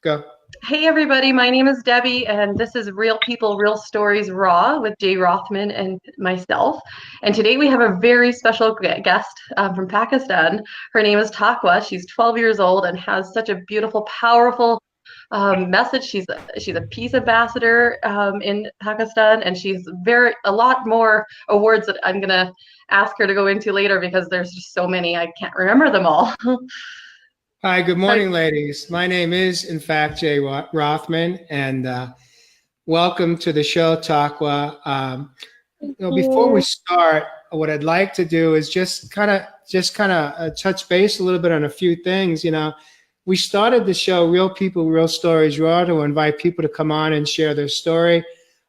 Go. Hey everybody, my name is Debbie, and this is Real People, Real Stories Raw with Jay Rothman and myself. And today we have a very special guest from Pakistan. Her name is Taqwa. She's 12 years old and has such a beautiful, powerful message. She's a peace ambassador in Pakistan, and she's a lot more awards that I'm gonna ask her to go into later because there's just so many I can't remember them all. Hi, good So morning, ladies. My name is, in fact, Jay Rothman, and welcome to the show, Taqwa. Before we Yeah. start, what I'd like to do is just kind of touch base a little bit on a few things. We started the show, Real People, Real Stories, Raw, to invite people to come on and share their story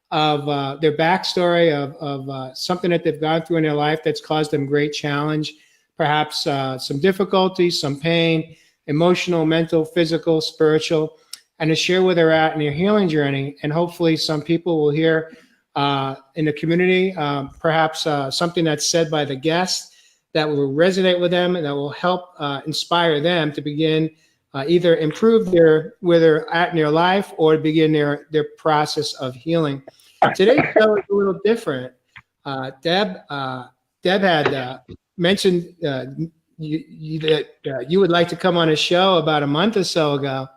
of their backstory of something that they've gone through in their life that's caused them great challenge, perhaps some difficulty, some pain, emotional, mental, physical, spiritual, and to share where they're at in their healing journey. And hopefully some people will hear in the community, perhaps something that's said by the guest that will resonate with them and that will help inspire them to begin either improve where they're at in their life or begin their process of healing. Today's show is a little different. Deb had mentioned that you would like to come on a show about a month or so ago.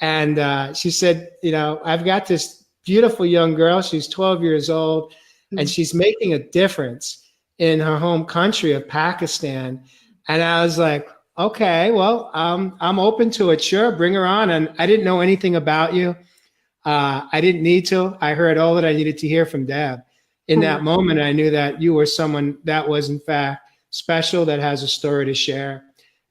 And she said, I've got this beautiful young girl. She's 12 years old, and she's making a difference in her home country of Pakistan. And I was like, okay, well, I'm open to it. Sure, bring her on. And I didn't know anything about you. I didn't need to. I heard all that I needed to hear from Deb. In that moment, I knew that you were someone that was, in fact, special, that has a story to share.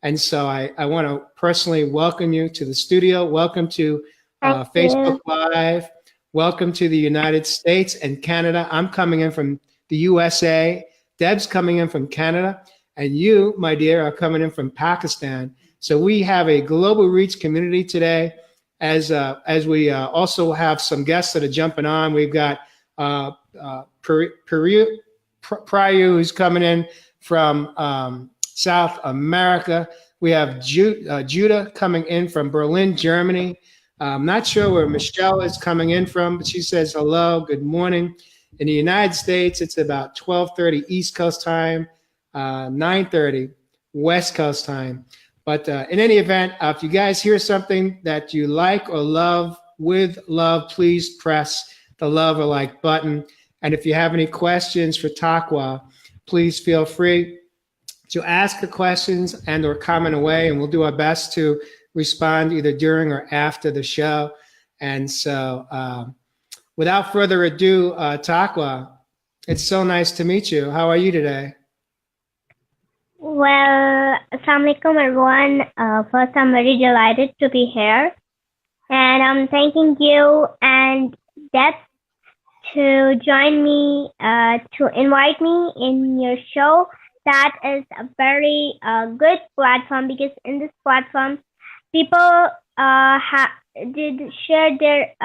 And so I want to personally welcome you to the studio. Welcome to Thank Facebook you. Live. Welcome to the United States and Canada. I'm coming in from the USA. Deb's coming in from Canada. And you, my dear, are coming in from Pakistan. So we have a global reach community today. As we also have some guests that are jumping on. We've got Prayu, who's coming in from South America. We have Judah coming in from Berlin, Germany. I'm not sure where Michelle is coming in from, but she says hello, good morning. In the United States, it's about 12:30 East Coast time, 9:30 West Coast time. But in any event, if you guys hear something that you like or love, with love, please press the love or like button. And if you have any questions for Taqwa, please feel free to ask the questions and or comment away, and we'll do our best to respond either during or after the show. And so without further ado, Taqwa, it's so nice to meet you. How are you today? Well, Assalamu alaikum everyone. First, I'm very delighted to be here. And I'm thanking you and Deb to join me, to invite me in your show. That is a very good platform, because in this platform, people did share their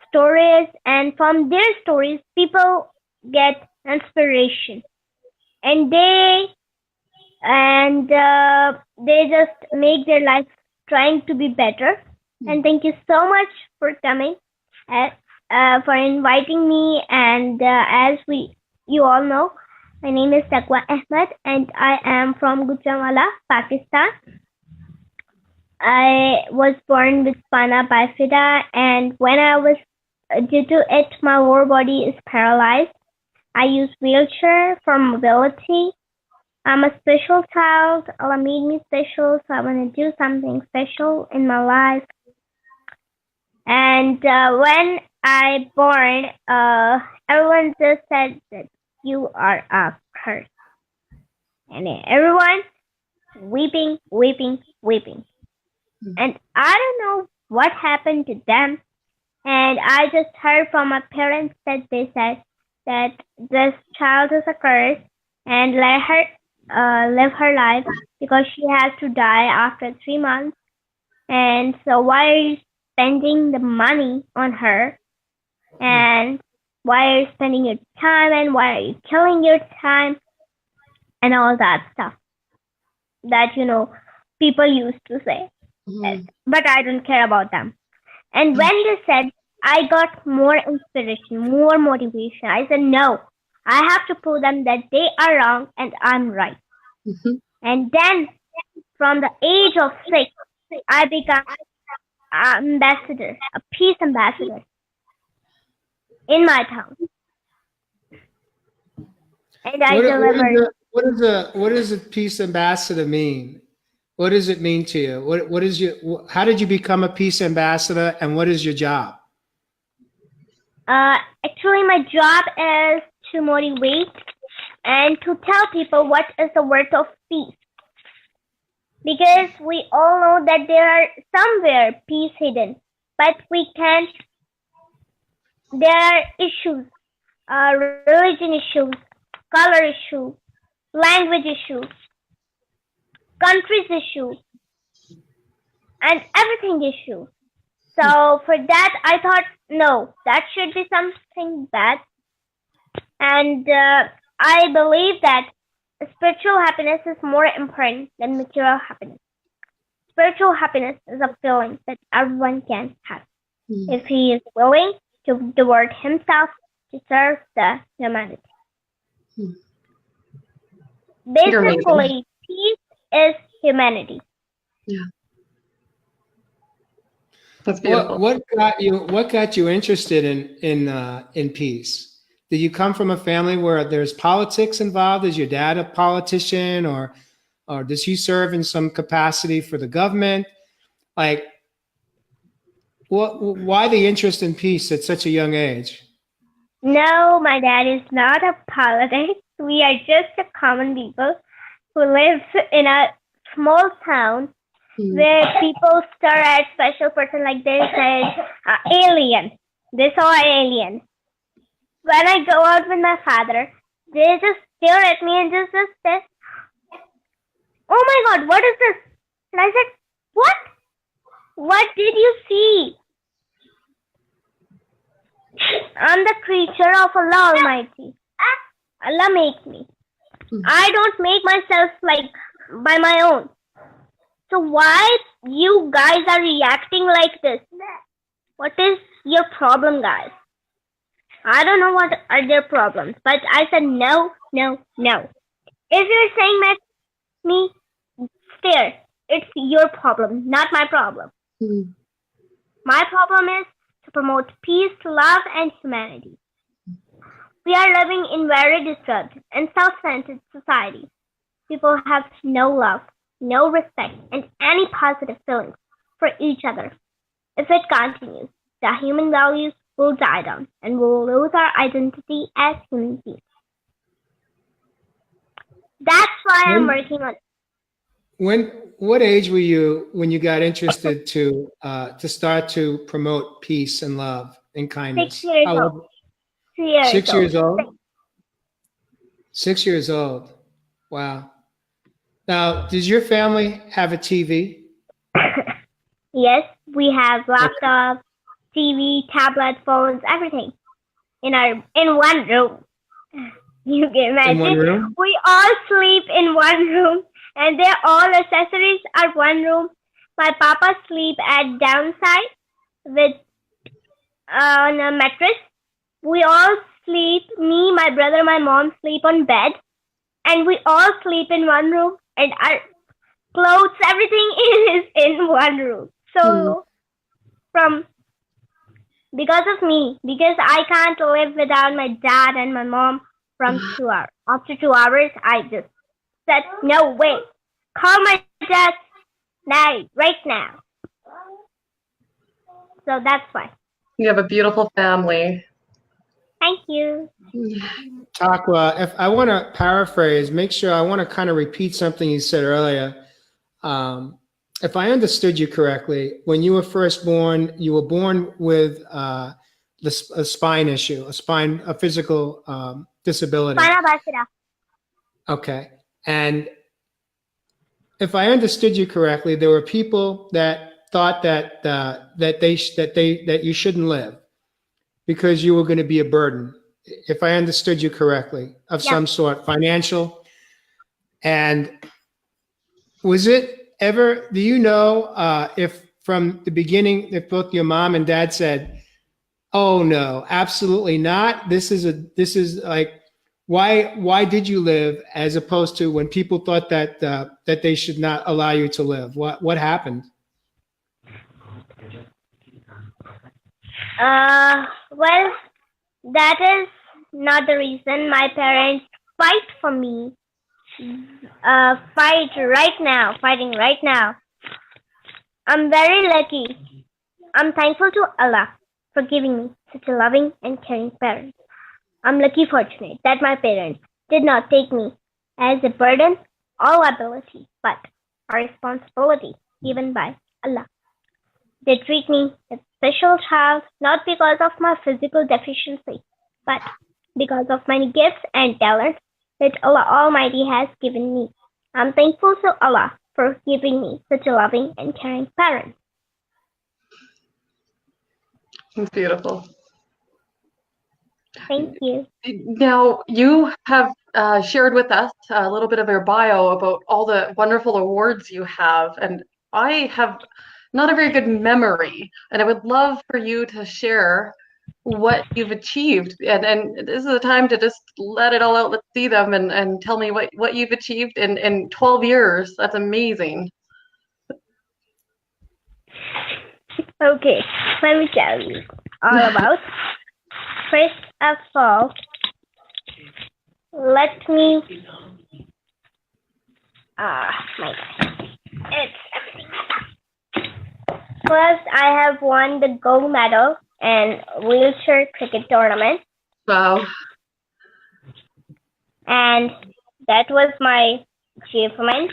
stories, and from their stories, people get inspiration, and they just make their life trying to be better. And thank you so much for coming, for inviting me. And as you all know, my name is Taqwa Ahmad, and I am from Gujranwala, Pakistan. I was born with spina bifida, and when I was due to it, my lower body is paralyzed. I use wheelchair for mobility. I'm a special child. Allah made me special, so I want to do something special in my life. And when I born, everyone just said that you are a curse, and everyone weeping, weeping, weeping. And I don't know what happened to them. And I just heard from my parents that they said that this child is a curse, and let her live her life, because she has to die after 3 months. And so why are you spending the money on her? And why are you spending your time? And why are you killing your time? And all that stuff that, people used to say. but I don't care about them. And when they said, I got more inspiration, more motivation. I said, no, I have to prove them that they are wrong and I'm right. And then from the age of 6, I became an ambassador, a peace ambassador in my town. And I delivered. What does a peace ambassador mean? What does it mean to you? What is how did you become a peace ambassador, and what is your job? Actually, my job is to motivate and to tell people what is the worth of peace. Because we all know that there are somewhere peace hidden, but we can't. There are issues, religion issues, color issues, language issues, countries issues, and everything issues. So for that, I thought, no, that should be something bad. And I believe that spiritual happiness is more important than material happiness. Spiritual happiness is a feeling that everyone can have if he is willing to devote himself to serve the humanity. Basically, peace is humanity. Yeah. That's beautiful. What got you interested in peace? Did you come from a family where there's politics involved? Is your dad a politician, or does he serve in some capacity for the government? Like, why the interest in peace at such a young age? No, my dad is not a politics. We are just a common people who live in a small town where people stare at special person like they said alien. They saw an alien. When I go out with my father, they just stare at me and just say, "Oh my God, what is this?" And I said, "What? What did you see?" I'm the creature of Allah Almighty. Allah makes me. I don't make myself like by my own. So why you guys are reacting like this? What is your problem, guys? I don't know what are their problems, but I said no, no, no. If you're saying that me, stare. It's your problem, not my problem. My problem is to promote peace, love, and humanity. We are living in very disturbed and self-centered society. People have no love, no respect, and any positive feelings for each other. If it continues, the human values will die down and we will lose our identity as human beings. That's why I'm working on it. What age were you when you got interested to start to promote peace and love and kindness? 6 years old. 6 years old? 6 years old. Wow. Now, does your family have a TV? Yes, we have laptops, TV, tablet, phones, everything in one room. You can imagine. In one room? We all sleep in one room, and their all accessories are one room. My papa sleep at downside with on a mattress. We all sleep. Me, my brother, my mom sleep on bed, and we all sleep in one room. And our clothes, everything is in one room. So because of me, because I can't live without my dad and my mom from 2 hours. After 2 hours, I just said, no, wait, call my dad right now. So that's why. You have a beautiful family. Thank you. Taqwa, if I want to paraphrase, make sure I want to kind of repeat something you said earlier. If I understood you correctly, when you were first born, you were born with a spine issue, a physical disability. Okay. And if I understood you correctly, there were people that thought that you shouldn't live because you were going to be a burden. If I understood you correctly, of some sort, financial. And was it ever, do you know if from the beginning, if both your mom and dad said, oh no, absolutely not. This is like, why did you live, as opposed to when people thought that that they should not allow you to live? What happened? Well, that is not the reason. My parents fight for me. Fighting right now. I'm very lucky. I'm thankful to Allah for giving me such a loving and caring parents. I'm lucky fortunate that my parents did not take me as a burden or liability, but a responsibility given by Allah. They treat me as a special child not because of my physical deficiency, but because of many gifts and talents that Allah Almighty has given me. I'm thankful to Allah for giving me such a loving and caring parent. It's beautiful. Thank you. Now, you have shared with us a little bit of your bio about all the wonderful awards you have, and I have not a very good memory, and I would love for you to share what you've achieved. And this is the time to just let it all out. Let's see them and tell me what you've achieved in 12 years. That's amazing. Okay, let me tell you all about. First of all, let me. My God. It's everything. First, I have won the gold medal in wheelchair cricket tournament, Wow. and that was my achievement.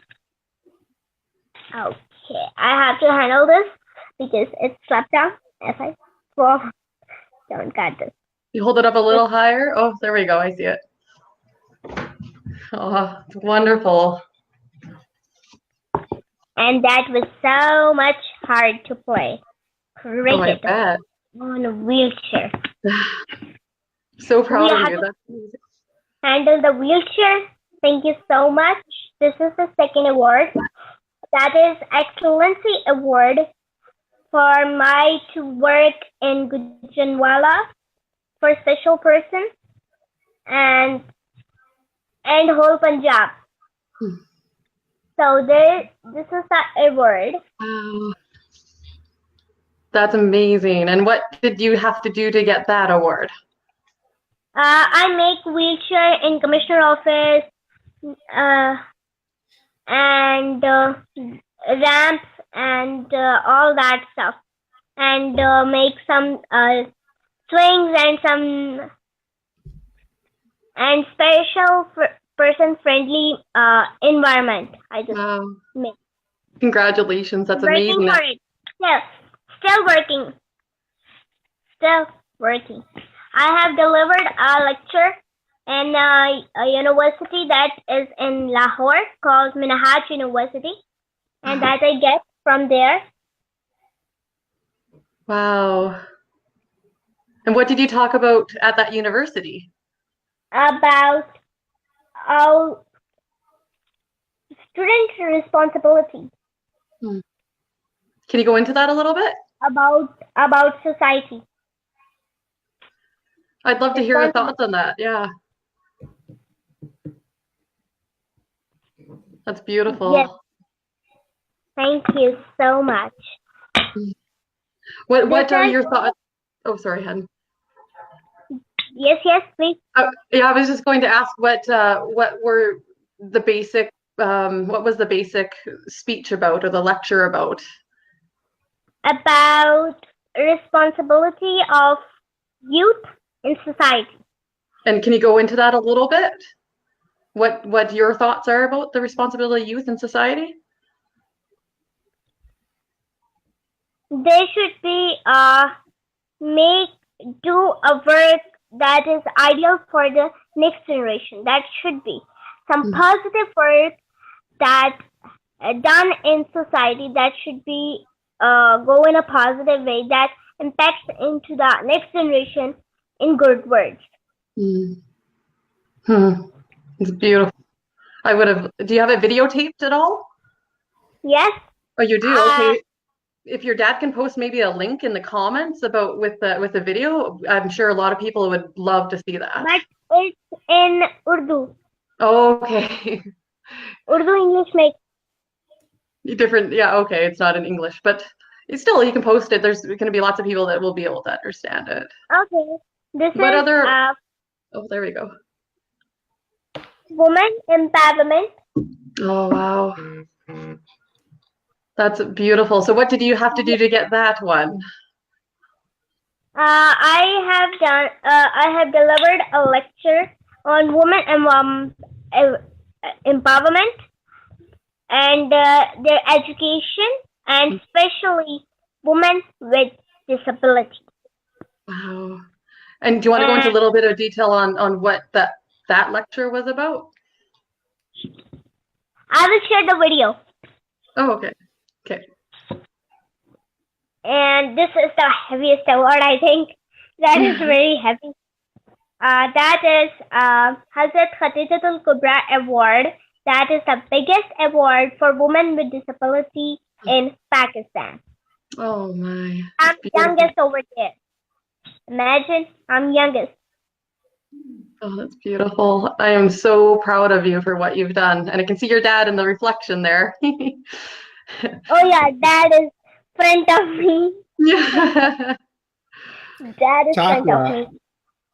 Okay, I have to handle this because it's slapped down as I fall. Don't got this. You hold it up a little higher. Oh, there we go. I see it. Oh, it's wonderful. And that was so much hard to play. Oh, I Cricket bet. on a wheelchair. So proud We of had you. to That's amazing. handle the wheelchair. Thank you so much. This is the second award. That is Excellency Award for my to work in Gujranwala for special person and whole Punjab. So this is the award. Wow. That's amazing. And what did you have to do to get that award? I make wheelchair in commissioner office and ramps and all that stuff, and make some swings and some and special person friendly environment. I just Wow. make. Congratulations. That's Working amazing. for it. Still working. Still working. I have delivered a lecture in a university that is in Lahore called Minhaj University, and that I get from there. Wow. And what did you talk about at that university? About student responsibility, Can you go into that a little bit? about society. I'd love to hear your thoughts on that. Yeah. That's beautiful. Yes. Thank you so much. What are your thoughts? Oh, sorry, Hen. Yes, please. Yeah, I was just going to ask what were the basic what was the basic speech about or the lecture about? About responsibility of youth in society. And can you go into that a little bit? What your thoughts are about the responsibility of youth in society? They should be do a work that is ideal for the next generation. That should be some positive work that done in society that should be go in a positive way that impacts into the next generation in good words. It's beautiful. Do you have it videotaped at all? Yes. Oh, you do? Uh, Okay. If your dad can post maybe a link in the comments about with the video, I'm sure a lot of people would love to see that. but it's in Urdu. Okay. Urdu English make. Different, yeah, okay, it's not in English, but it's still, you can post it. There's going to be lots of people that will be able to understand it. Okay. This What is other, oh, there we go. woman empowerment. Oh, wow. That's beautiful. So what did you have to do to get that one? I have delivered a lecture on women empowerment and their education, and especially women with disability. Wow. And do you want to go into a little bit of detail on what that lecture was about? I will share the video. Oh, okay. Okay. And this is the heaviest award, I think. That is very heavy. That is Hazrat Khadijatul Kubra Award. That is the biggest award for women with disability in Pakistan. Oh my. I'm youngest over there. Imagine, I'm youngest. Oh, that's beautiful. I am so proud of you for what you've done. And I can see your dad in the reflection there. Oh yeah, Dad is front of me. Yeah. Dad is front of me.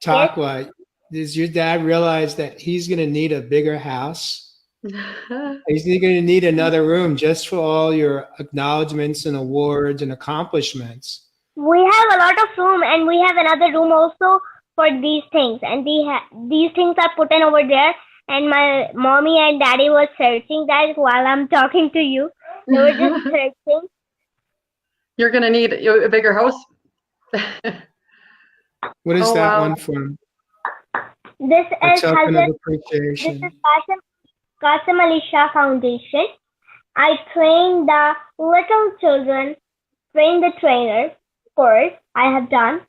Taqwa, does your dad realize that he's going to need a bigger house? He's going to need another room just for all your acknowledgments and awards and accomplishments. We have a lot of room, and we have another room also for these things. And these things are put in over there. And my mommy and daddy were searching that while I'm talking to you. They were just searching. You're going to need a bigger house. What is that one from? This is token of appreciation. This is Qasim Ali Shah Foundation. I train the little children, train the trainer course I have done.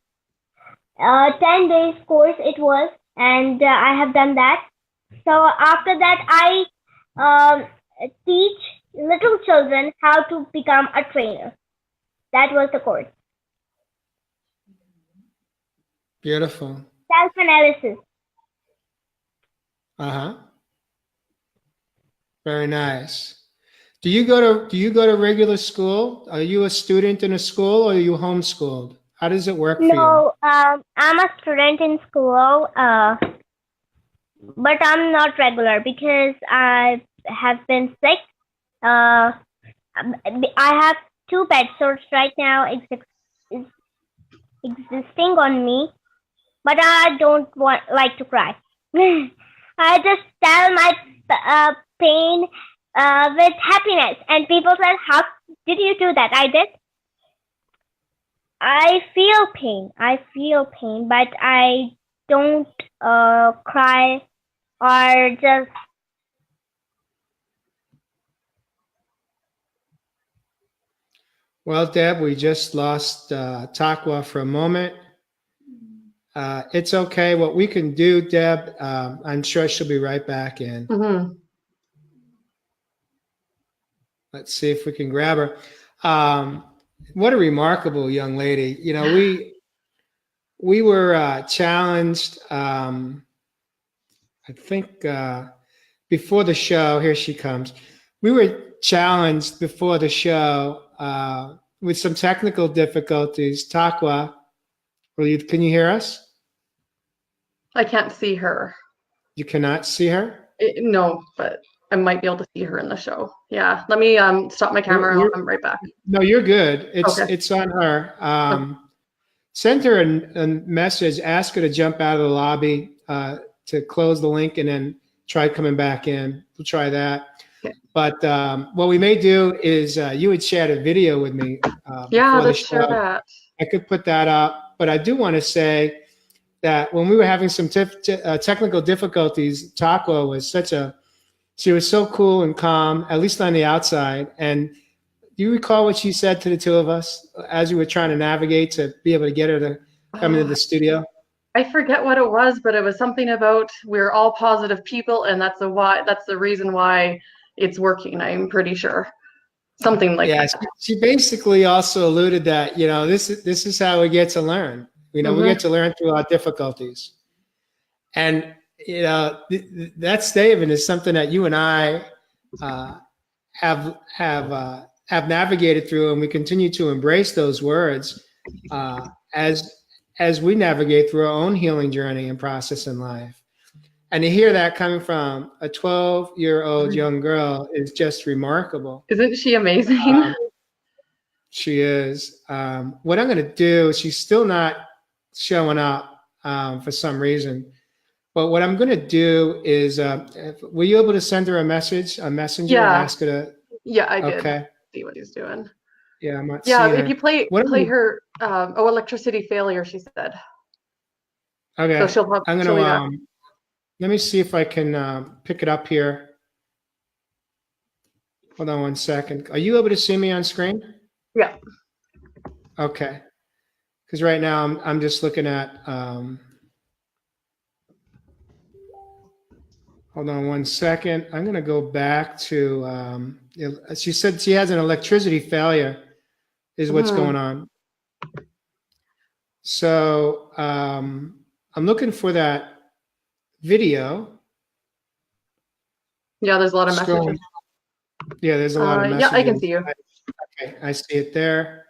10 days course it was, and I have done that. So after that, I teach little children how to become a trainer. That was the course. Beautiful. Self-analysis. Uh-huh. Very nice. Do you go to regular school? Are you a student in a school, or are you homeschooled? How does it work for you? No, I'm a student in school, but I'm not regular because I have been sick. I have 2 bed sores right now existing on me, but I don't like to cry. I just tell my pain with happiness, and people said, "How did you do that?" I did. I feel pain, but I don't cry or just. Well, Deb, we just lost Taqwa for a moment. It's okay. What we can do, Deb, I'm sure she'll be right back in. Mm-hmm. Let's see if we can grab her. What a remarkable young lady. You know, we were challenged, I think before the show, here she comes. We were challenged before the show with some technical difficulties. Taqwa, can you hear us? I can't see her. You cannot see her? No, but I might be able to see her in the show. Yeah, let me stop my camera and I'm right back. No, you're good. Okay. It's on her. Send her a message, ask her to jump out of the lobby to close the link and then try coming back in. We'll try that. Okay. But what we may do is you had shared a video with me. Yeah, let's share that. I could put that up, but I do want to say that when we were having some technical difficulties, Taqwa was she was so cool and calm, at least on the outside. And do you recall what she said to the two of us as we were trying to navigate to be able to get her to come into the studio? I forget what it was, but it was something about we're all positive people, and that's the reason why it's working. I'm pretty sure. Something like Yeah, that. she basically also alluded that, this is how we get to learn. We get to learn through our difficulties. And, that statement is something that you and I have navigated through, and we continue to embrace those words as we navigate through our own healing journey and process in life. And to hear that coming from a 12-year-old young girl is just remarkable. Isn't she amazing? She is. What I'm going to do, she's still not showing up for some reason. But what I'm going to do is, were you able to send her a message, a messenger, and ask her to? Yeah, I did. Okay. See what he's doing. Yeah, I'm not Yeah, seeing if her. you play her, electricity failure, she said. Okay. So I'm going to, let me see if I can pick it up here. Hold on one second. Are you able to see me on screen? Yeah. Okay. Because right now I'm just looking at, hold on one second. I'm going to go back to, she said she has an electricity failure is what's going on. So I'm looking for that video. Yeah, there's a lot of messages. Yeah, there's a lot of messages. Yeah, I can see you. Okay, I see it there.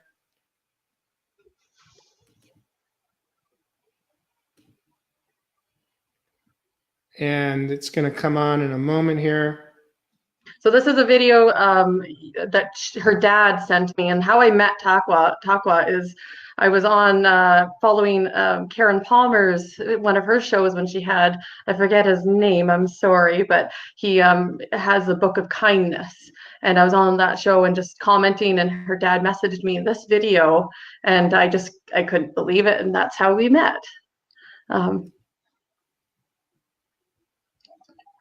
And it's going to come on in a moment here. So this is a video that her dad sent me, and how I met Taqwa. Taqwa is, I was on following Karen Palmer's, one of her shows when she had, I forget his name, I'm sorry, but he has a book of kindness. And I was on that show and just commenting, and her dad messaged me this video, and I couldn't believe it, and that's how we met.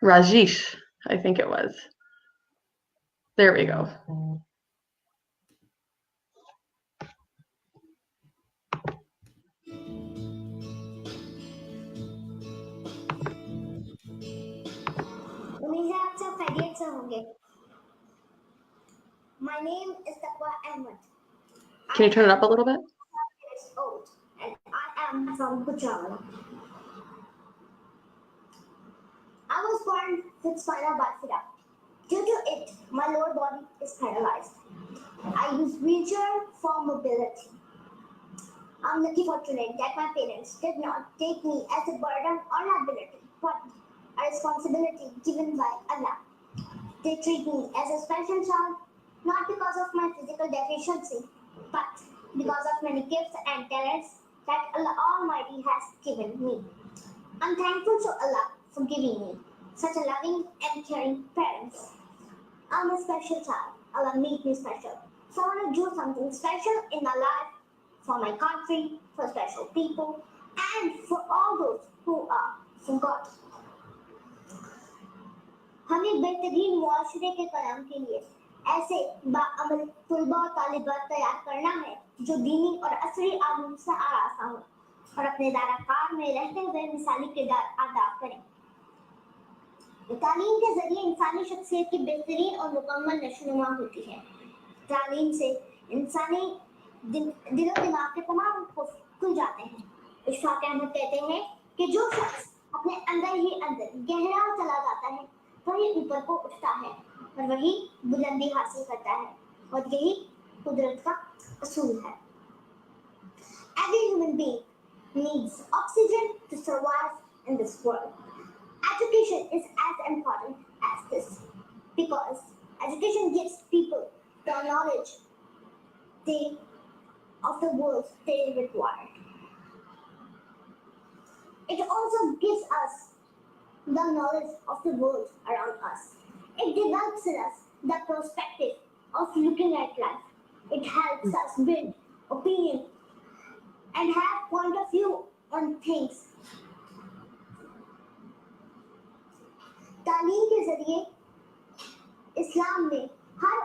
Rajesh, I think it was. There we go. My name is Taqwa Ahmad. Can you turn it up a little bit? Years old, and I am from Gujarat. I was born with spinal bifida. Due to it, my lower body is paralyzed. I use wheelchair for mobility. I'm lucky fortunate that my parents did not take me as a burden or liability, but a responsibility given by Allah. They treat me as a special child, not because of my physical deficiency, but because of many gifts and talents that Allah Almighty has given me. I'm thankful to Allah for giving me such a loving and caring parents. I'm a special child. Allah made me special. So I want to do something special in my life, for my country, for special people, and for all those who are forgotten. हमें बेहतरीन मुआशरे के क़याम के लिए ऐसे बाअमल तुलबा और तालिबात तैयार करना है जो दीनी और असली आलम से आरासा हो और अपने दायराकार में रहते हुए मिसाली किरदार अदा करें। तालीम के जरिए इंसानी शख्सियत की बेहतरीन और मुकम्मल नशोनुमा होती है। तालीम से इंसानी दिलो दिमाग के तमाम खुफ खुल जाते हैं। इशफाक अहमद कहते हैं कि जो शख्स अपने अंदर ही अंदर गहरा चला जाता है वही ऊपर को उठता है और वही बुलंदी हासिल करता है और यही कुदरत का असूल है। Every human being needs oxygen to survive in this world. Education is as important as this because education gives people the knowledge of the world they require. It also gives us the knowledge of the world around us. It develops in us the perspective of looking at life. It helps us build opinion and have point of view on things. तालीम के जरिए इस्लाम ने हर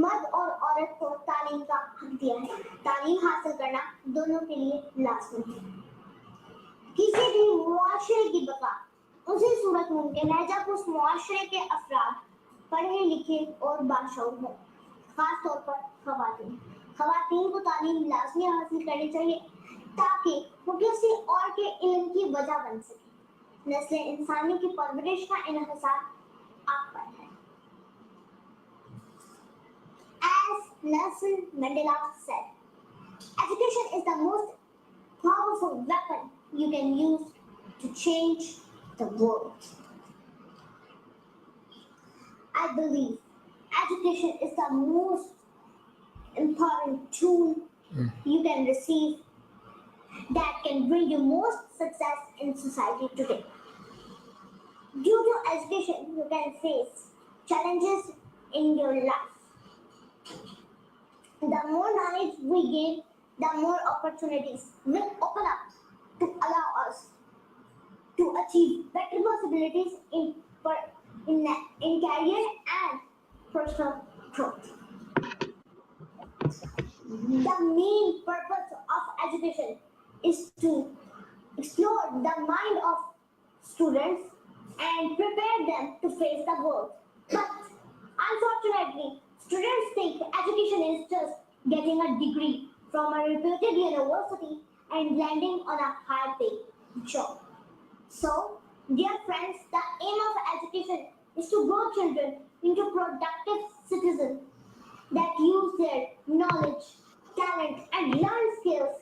मर्द और औरत को तालीम का हक दिया है। तालीम हासिल करना दोनों के लिए लाज़मी है। किसी भी मुआशरे की बका उसी सूरत मुमकिन है जब उस मुआशरे के अफराद पढ़े लिखे और बाशऊर हों। खास तौर पर खवातीन को तालीम लाजमी हासिल करनी चाहिए ताकि वो किसी और के इल्म की वजह बन सके। नस्ल इंसानी की परवरिश का इन्हिसार आप पर है। As Nelson Mandela said, education is the most powerful weapon you can use to change the world. I believe education is the most important tool you can receive that can bring you most success in society today. Due to education, you can face challenges in your life. The more knowledge we gain, the more opportunities will open up to allow us to achieve better possibilities in career and personal growth. The main purpose of education is to explore the mind of students and prepare them to face the world. But unfortunately, students think education is just getting a degree from a reputed university and landing on a high-paid job. So, dear friends, the aim of education is to grow children into productive citizens that use their knowledge, talent, and learned skills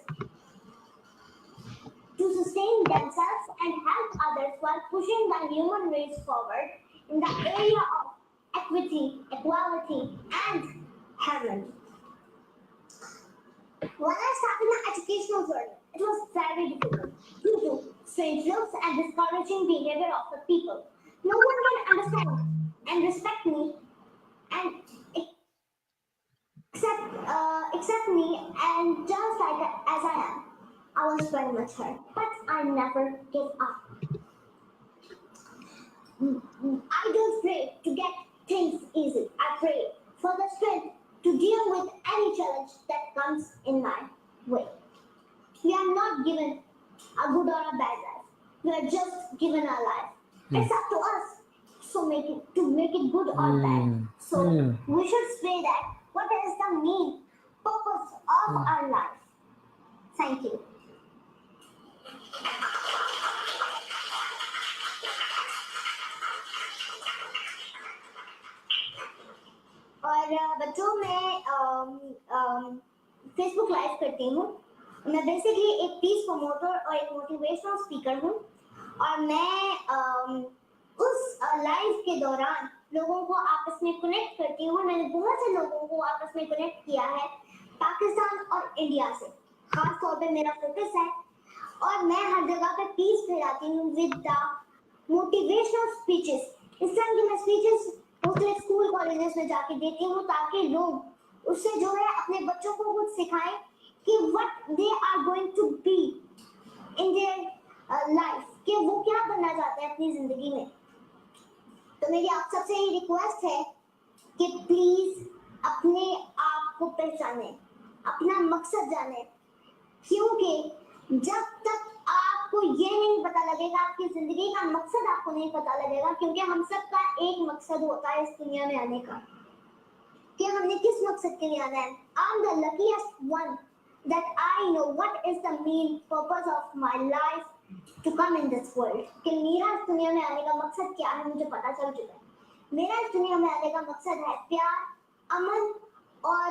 to sustain themselves and help others while pushing the human race forward in the area of equity, equality, and harmony. When I started my educational journey, it was very difficult due to strange looks and discouraging behavior of the people. No one can understand and respect me and accept me and just like as I am. I was very much hurt, but I never gave up. I don't pray to get things easy. I pray for the strength to deal with any challenge that comes in my way. We are not given a good or a bad life. We are just given our life. It's up to us to make it good or bad. So we should say that what is the main purpose of our life. Thank you. और बच्चों मैं Facebook live करती हूँ। मैं basically एक piece promoter और एक motivational speaker हूँ और मैं उस लाइव के दौरान लोगों को आपस में कनेक्ट करती हूँ। मैंने बहुत से लोगों को आपस में कनेक्ट किया है पाकिस्तान और इंडिया से। खास तौर पे मेरा फोकस है और मैं हर जगह पे पीस फैलाती हूँ विद द मोटिवेशनल स्पीचेस। इस तरह की मैं स्पीचेस उसके स्कूल कॉलेजेस में जाके देती हूँ ताकि लोग उससे जो है अपने बच्चों को कुछ सिखाएं कि what they are going to be in their life, कि वो क्या बनना चाहते हैं अपनी जिंदगी में। तो मेरी आप सबसे ये रिक्वेस्ट है कि प्लीज अपने आप को पहचाने, अपना मकसद जाने, क्योंकि जब तक आपको ये नहीं पता लगेगा, आपकी जिंदगी का मकसद आपको नहीं पता लगेगा, क्योंकि हम सबका एक मकसद होता है इस दुनिया में आने का, कि हमने किस मकसद के लिए आना है। I am the luckiest one that I know what is the main purpose of my life to come in this world, कि मेरा इस दुनिया में आने का मकसद क्या है मुझे पता चल चुका है। मेरा इस दुनिया में आने का मकसद है प्यार, अमन और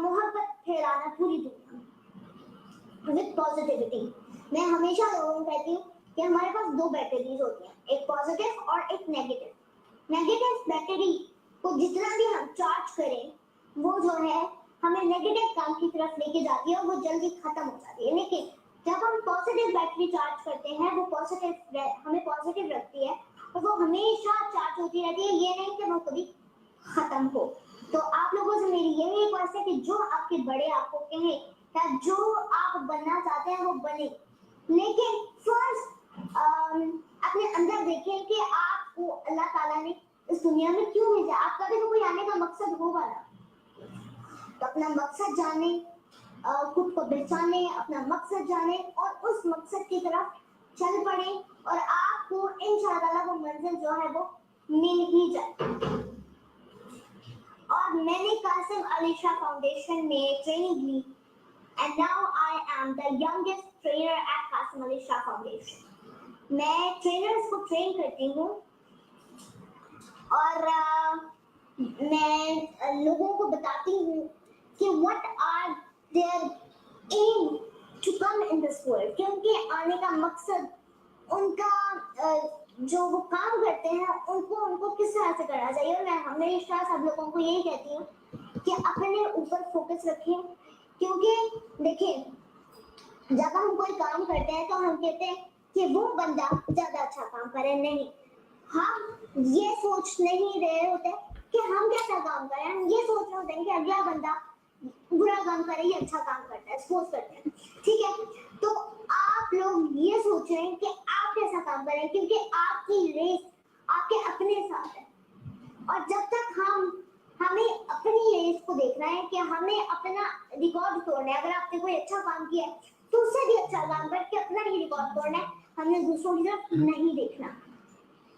मोहब्बत फैलाना पूरी दुनिया में विद पॉजिटिविटी। मैं हमेशा लोगों को कहती हूँ कि हमारे पास दो बैटरीज होती हैं, एक पॉजिटिव और एक नेगेटिव। नेगेटिव बैटरी को जितना भी हम चार्ज करें वो जो है हमें नेगेटिव काम की तरफ लेके जाती है और वो जल्दी खत्म हो जाती है। लेकिन जब हम पॉजिटिव बैटरी चार्ज करते हैं वो पॉजिटिव हमें पॉजिटिव रखती है और वो हमेशा चार्ज होती रहती है, ये नहीं कि वो कभी खत्म हो। तो आप लोगों से मेरी यही रिक्वेस्ट है कि जो आपके बड़े आपको कहें या जो आप बनना चाहते हैं वो बने, लेकिन फर्स्ट अपने अंदर देखें कि आपको अल्लाह ताला ने इस दुनिया में क्यों भेजा। आपका भी तो कोई आने का मकसद होगा ना, तो अपना मकसद जाने, खुद को पहचाने, अपना मकसद जाने और उस मकसद की तरफ चल पड़े और आपको इंशाअल्लाह वो मंजिल जो है वो मिल ही जाए। और और मैंने कासिम अली शाह फाउंडेशन में ट्रेनिंग ली and now I am the youngest trainer at Qasim Ali Shah Foundation. मैं ट्रेनर्स को ट्रेन करती हूँ और मैं लोगों को बताती हूँ कि what are their aim to come in this world, कि उनके आने का मकसद, उनका जो वो काम करते हैं उनको किस तरह से करना चाहिए। और मैं हमेशा सब लोगों को यही कहती हूँ कि अपने ऊपर फोकस रखें, क्योंकि देखिए जब हम कोई काम करते हैं तो हम कहते हैं कि वो बंदा ज्यादा अच्छा काम करे, नहीं, हम ये सोच नहीं रहे होते कि हम कैसा काम करें, हम ये सोच रहे होते हैं कि अगला बंदा बुरा काम करे या अच्छा काम करता है, सपोज करते हैं, ठीक है। तो आप लोग ये सोच रहे हैं कि आप कैसा काम करें, क्योंकि आपकी रेस आपके अपने साथ है। और जब तक हमें अपनी रेस को देखना है कि हमें अपना रिकॉर्ड तोड़ना है। अगर आपने कोई अच्छा काम किया है तो उससे भी अच्छा काम करके अपना ही रिकॉर्ड तोड़ना है, हमने दूसरों की तरफ नहीं देखना।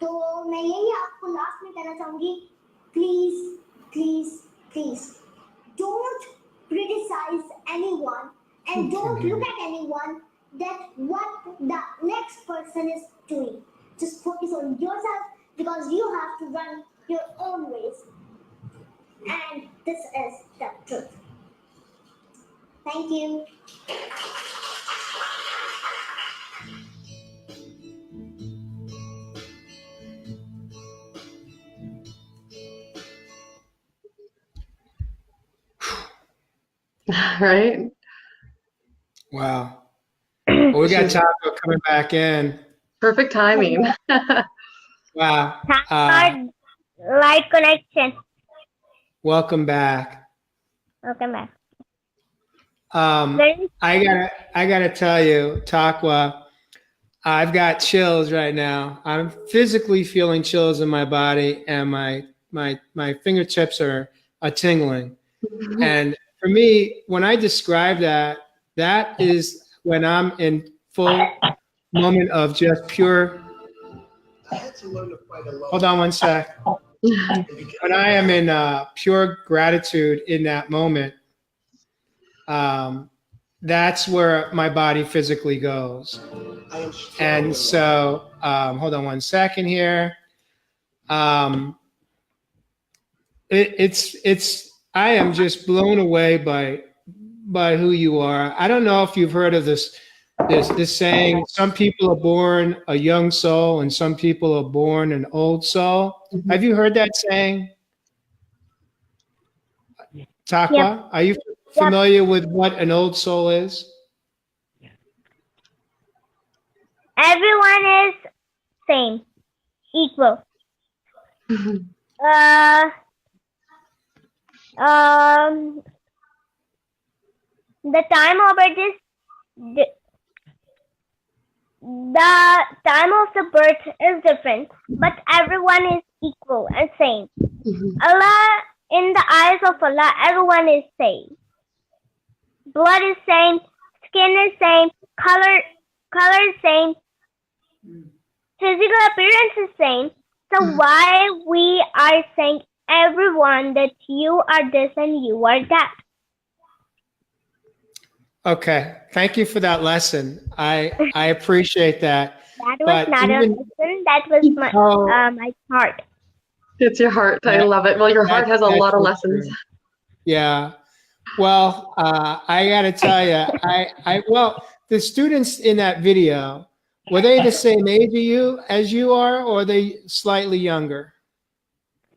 तो मैं यही आपको लास्ट में कहना चाहूंगी, please please please don't criticize anyone and don't look at anyone that what the next person is doing. Just focus on yourself because you have to run your own race. And this is the truth. Thank you. Right? Wow. Well, we got Taqwa coming back in. Perfect timing. Wow. Thank God, light connection. Welcome back. Welcome back. I gotta tell you, Taqwa, I've got chills right now. I'm physically feeling chills in my body, and my fingertips are tingling. And for me, when I describe that, that is when I'm in full moment of just pure. Hold on one sec. When I am in pure gratitude in that moment, that's where my body physically goes. And so, hold on one second here. I am just blown away by who you are. I don't know if you've heard of this saying, some people are born a young soul and some people are born an old soul. Have you heard that saying? Taqwa, Yep. Are you familiar with what an old soul is? Everyone is same, equal. The time of birth is the time of the birth is different, but everyone is equal and same. Allah, in the eyes of Allah, everyone is same. Blood is same, skin is same, color is same, physical appearance is same. So why we are saying everyone that you are this and you are that? Okay, thank you for that lesson. I appreciate that. That was not a lesson. That was my heart. It's your heart. I love it. Well, your heart has a lot of lessons. True. Yeah. Well, I got to tell you, well, the students in that video, were they the same age as you are, or are they slightly younger?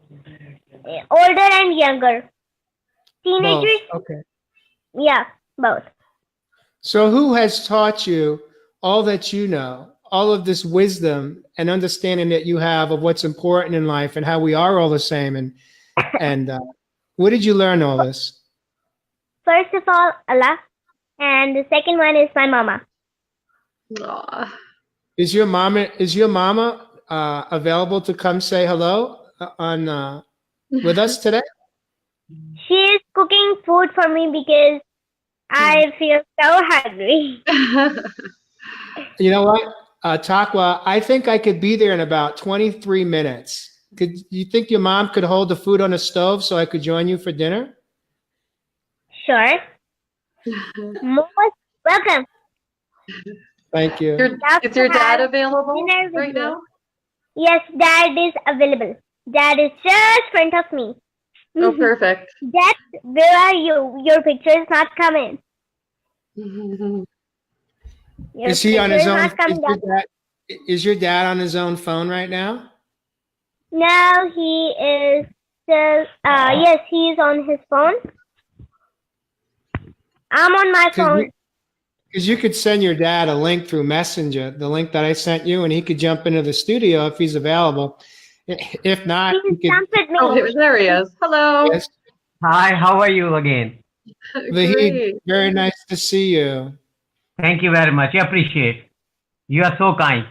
Older and younger. Teenagers? Both. Okay. Yeah, both. So who has taught you all that you know, all of this wisdom and understanding that you have of what's important in life and how we are all the same? And where did you learn all this? First of all, Allah. And the second one is my mama. Aww. Is your mama available to come say hello with us today? She is cooking food for me because I feel so hungry. You know what, Taqwa, I think I could be there in about 23 minutes. Could you think your mom could hold the food on the stove so I could join you for dinner? Sure. Most welcome. Thank you. Is your dad available dinner with right you. now? Yes, Dad is available. Dad is just in front of me. Oh, perfect. Dad, where are you? Your picture is not coming. Your Is he on his picture own? not coming up. Is your dad on his own phone right now? No, he is still, yes, he is on his phone. I'm on my phone. Because you could send your dad a link through Messenger, the link that I sent you, and he could jump into the studio if he's available. If not, Please he jump could. with me. Oh, there he is. Hello. Yes, Hi, how are you again? Vahid, Great. very nice to see you. Thank you very much. I appreciate. You are so kind.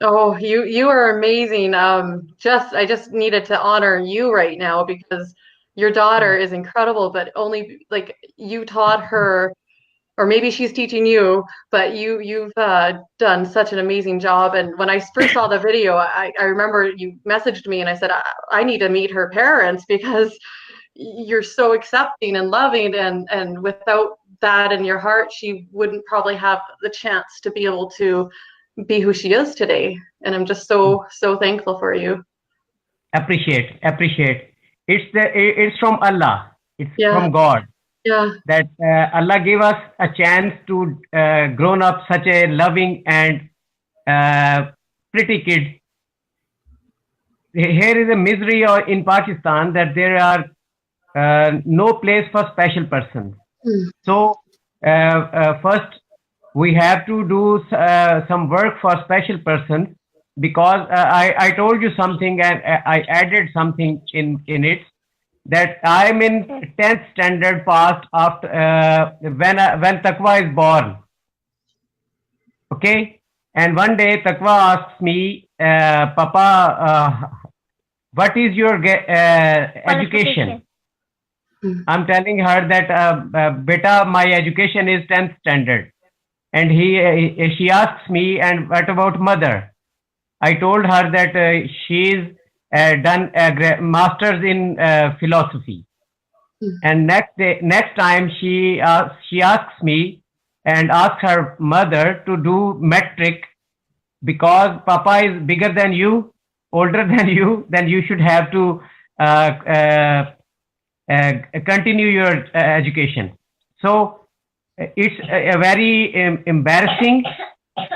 Oh, you are amazing. I just needed to honor you right now because your daughter is incredible, but only like you taught her, or maybe she's teaching you, but you've done such an amazing job. And when I first saw the video, I remember you messaged me and I said, I need to meet her parents because you're so accepting and loving, and without that in your heart, she wouldn't probably have the chance to be able to be who she is today. And I'm just so thankful for you. Appreciate. It's from Allah. It's Yeah. from God Yeah. that Allah gave us a chance to grown up such a loving and pretty kid. Here is a misery in Pakistan that there are no place for special persons. So first we have to do some work for special persons, because I told you something and I added something in it, that I'm in 10th standard passed after when Taqwa is born. Okay, and one day Taqwa asks me, Papa, what is your education? I'm telling her that beta, my education is 10th standard. And she asks me, and what about mother? I told her that she's done a master's in philosophy. And next time she asks me and asks her mother to do metric, because Papa is bigger than you, older than you, then you should have to continue your education. So it's a very embarrassing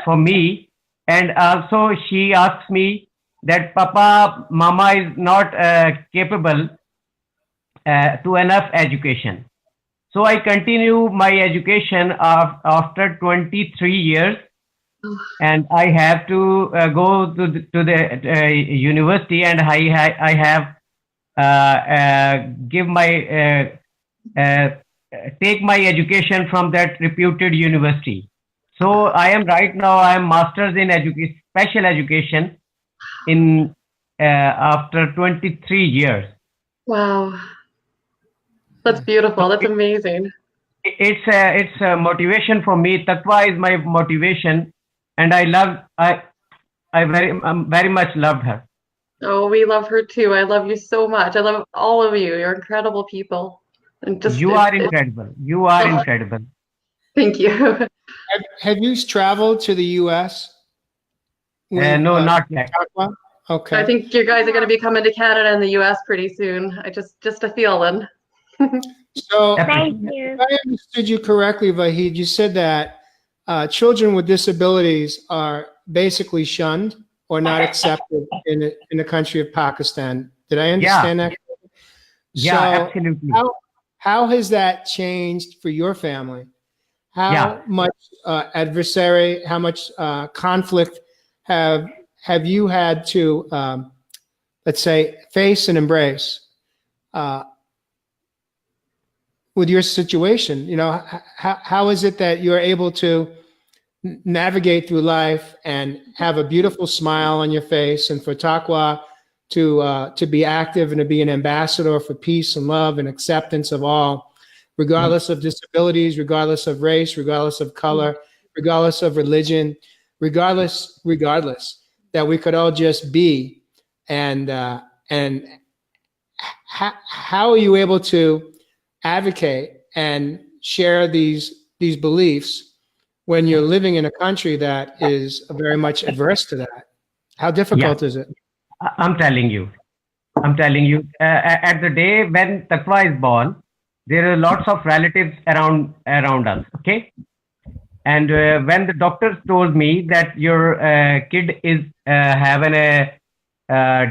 for me. And also she asks me that Papa, Mama is not capable to enough education. So I continue my education after 23 years, and I have to go to the university, and I have give my take my education from that reputed university. So I am right now, I am masters in special education in after 23 years. Wow. That's beautiful. That's amazing. It's a motivation for me. Taqwa is my motivation, and I very much loved her. Oh, we love her too. I love you so much. I love all of you. You're incredible people. And just You are incredible. You are incredible. Thank you. Have you traveled to the U.S.? No, not yet. Taqwa? Okay. I think you guys are going to be coming to Canada and the US pretty soon. I just a feeling. So, Thank you. if I understood you correctly, Vahid, you said that children with disabilities are basically shunned or not accepted in the country of Pakistan. Did I understand that? Yeah, So absolutely. how has that changed for your family? How much adversary, how much conflict have you had to, let's say, face and embrace with your situation? You know, how is it that you're able to navigate through life and have a beautiful smile on your face, and for Taqwa to be active and to be an ambassador for peace and love and acceptance of all, regardless of disabilities, regardless of race, regardless of color, regardless of religion, regardless, that we could all just be and and how are you able to advocate and share these beliefs when you're living in a country that is very much adverse to that? How difficult is it? I'm telling you. At the day when Taqwa is born, there are lots of relatives around us. Okay, and when the doctors told me that your kid is having a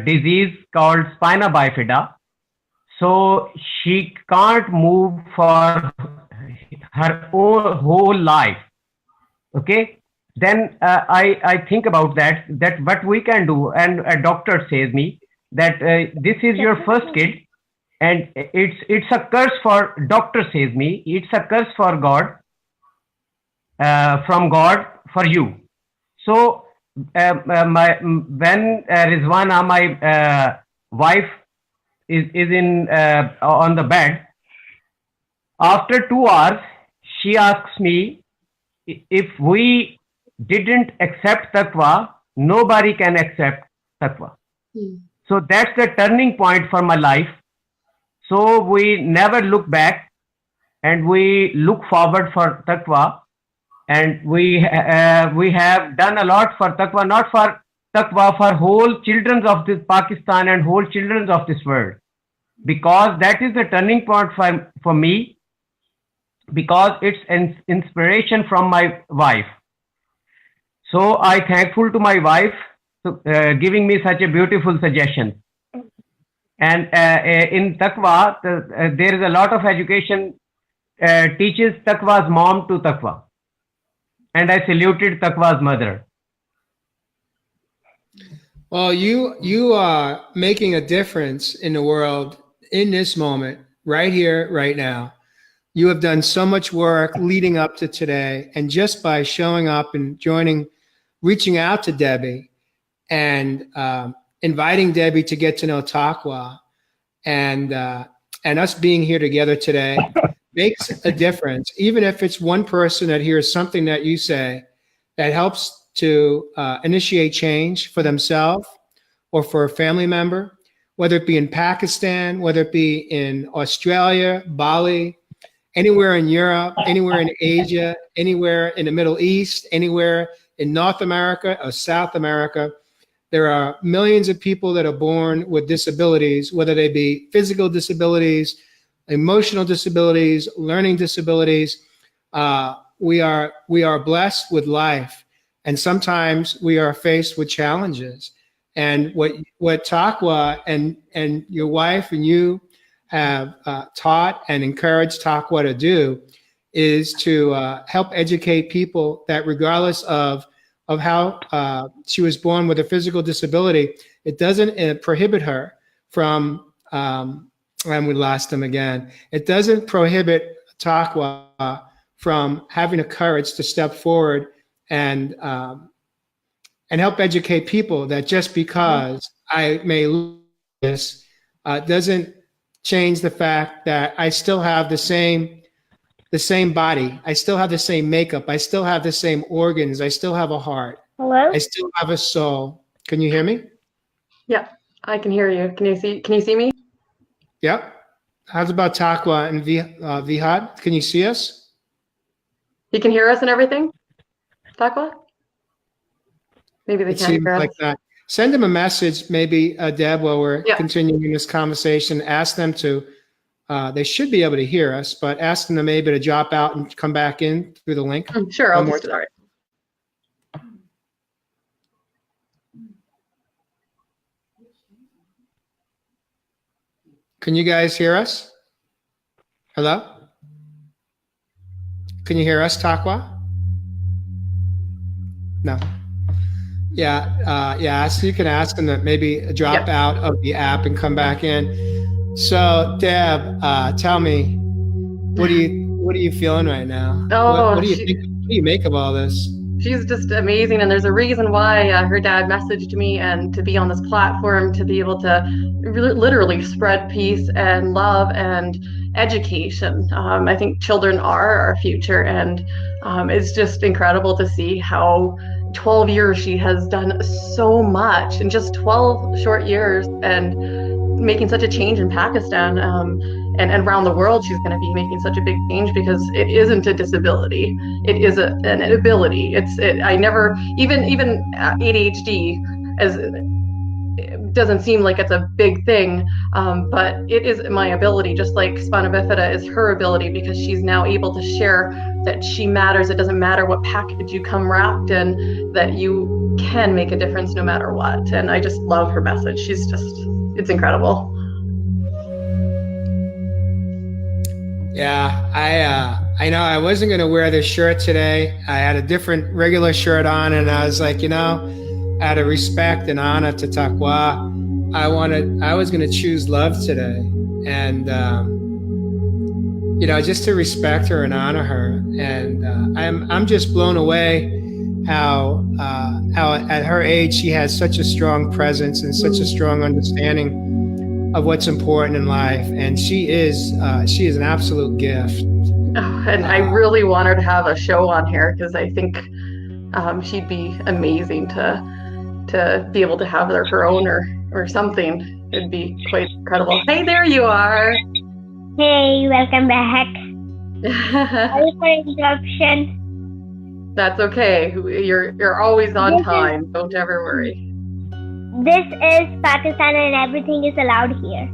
disease called spina bifida, so she can't move for her whole life. Okay, then I think about that what we can do, and a doctor says me that this is your first kid, and it's a curse for, doctor says me, it's a curse for God, from God for you. So when Rizwana, my wife, is in on the bed, after 2 hours, she asks me, if we didn't accept Taqwa, nobody can accept Taqwa. So that's the turning point for my life. So we never look back, and we look forward for Taqwa, and we have done a lot for Taqwa, not for Taqwa, for whole children of this Pakistan and whole children of this world, because that is the turning point for me, because it's an inspiration from my wife. So I thankful to my wife to giving me such a beautiful suggestion. And in Taqwa, there is a lot of education teaches Taqwa's mom to Taqwa. And I saluted Taqwa's mother. Well, you are making a difference in the world in this moment, right here, right now. You have done so much work leading up to today, and just by showing up and reaching out to Debby and inviting Debby to get to know Taqwa, and us being here together today makes a difference. Even if it's one person that hears something that you say that helps to initiate change for themselves or for a family member, whether it be in Pakistan, whether it be in Australia, Bali, anywhere in Europe, anywhere in Asia, anywhere in the Middle East, anywhere in North America or South America. There are millions of people that are born with disabilities, whether they be physical disabilities, emotional disabilities, learning disabilities. We are blessed with life, and sometimes we are faced with challenges. And what Taqwa and your wife and you have taught and encouraged Taqwa to do is to help educate people that regardless of how she was born with a physical disability, it doesn't prohibit her from, and we lost him again, it doesn't prohibit Taqwa from having the courage to step forward and help educate people that just because I may lose this doesn't change the fact that I still have the same body. I still have the same makeup. I still have the same organs. I still have a heart. Hello? I still have a soul. Can you hear me? Yeah, I can hear you. Can you see me? Yep. How's about Taqwa and Vihad? Can you see us? You can hear us and everything? Taqwa? Maybe they It can't seems hear us. like that. Send them a message, maybe, Deb, while we're Yeah. continuing this conversation. Ask them to, they should be able to hear us, but ask them to maybe to drop out and come back in through the link. Sure, I'll One more just start. Can you guys hear us? Hello? Can you hear us, Taqwa? No. Yeah, so you can ask them to maybe drop out of the app and come back in. So, Deb, tell me, what are you feeling right now? Oh, what do you think? What do you make of all this? She's just amazing, and there's a reason why her dad messaged me, and to be on this platform, to be able to literally spread peace and love and education. I think children are our future, and it's just incredible to see how 12 years she has done so much in just 12 short years, and making such a change in Pakistan, and around the world. She's going to be making such a big change because it isn't a disability; it is an ability. I never even ADHD as it doesn't seem like it's a big thing, but it is my ability, just like spina bifida is her ability, because she's now able to share that she matters. It doesn't matter what package you come wrapped in, that you can make a difference no matter what. And I just love her message. It's incredible. Yeah, I know I wasn't going to wear this shirt today. I had a different regular shirt on, and I was like, out of respect and honor to Taqwa, I was going to choose love today, and just to respect her and honor her. And I'm just blown away how at her age she has such a strong presence and such a strong understanding of what's important in life, and she is an absolute gift. Oh, and I really want her to have a show on here, because I think she'd be amazing to be able to have her own or something. It'd be quite incredible. Hey, there you are. Hey, welcome back. Sorry for interruption. That's okay. You're always on time. Don't ever worry. This is Pakistan, and everything is allowed here.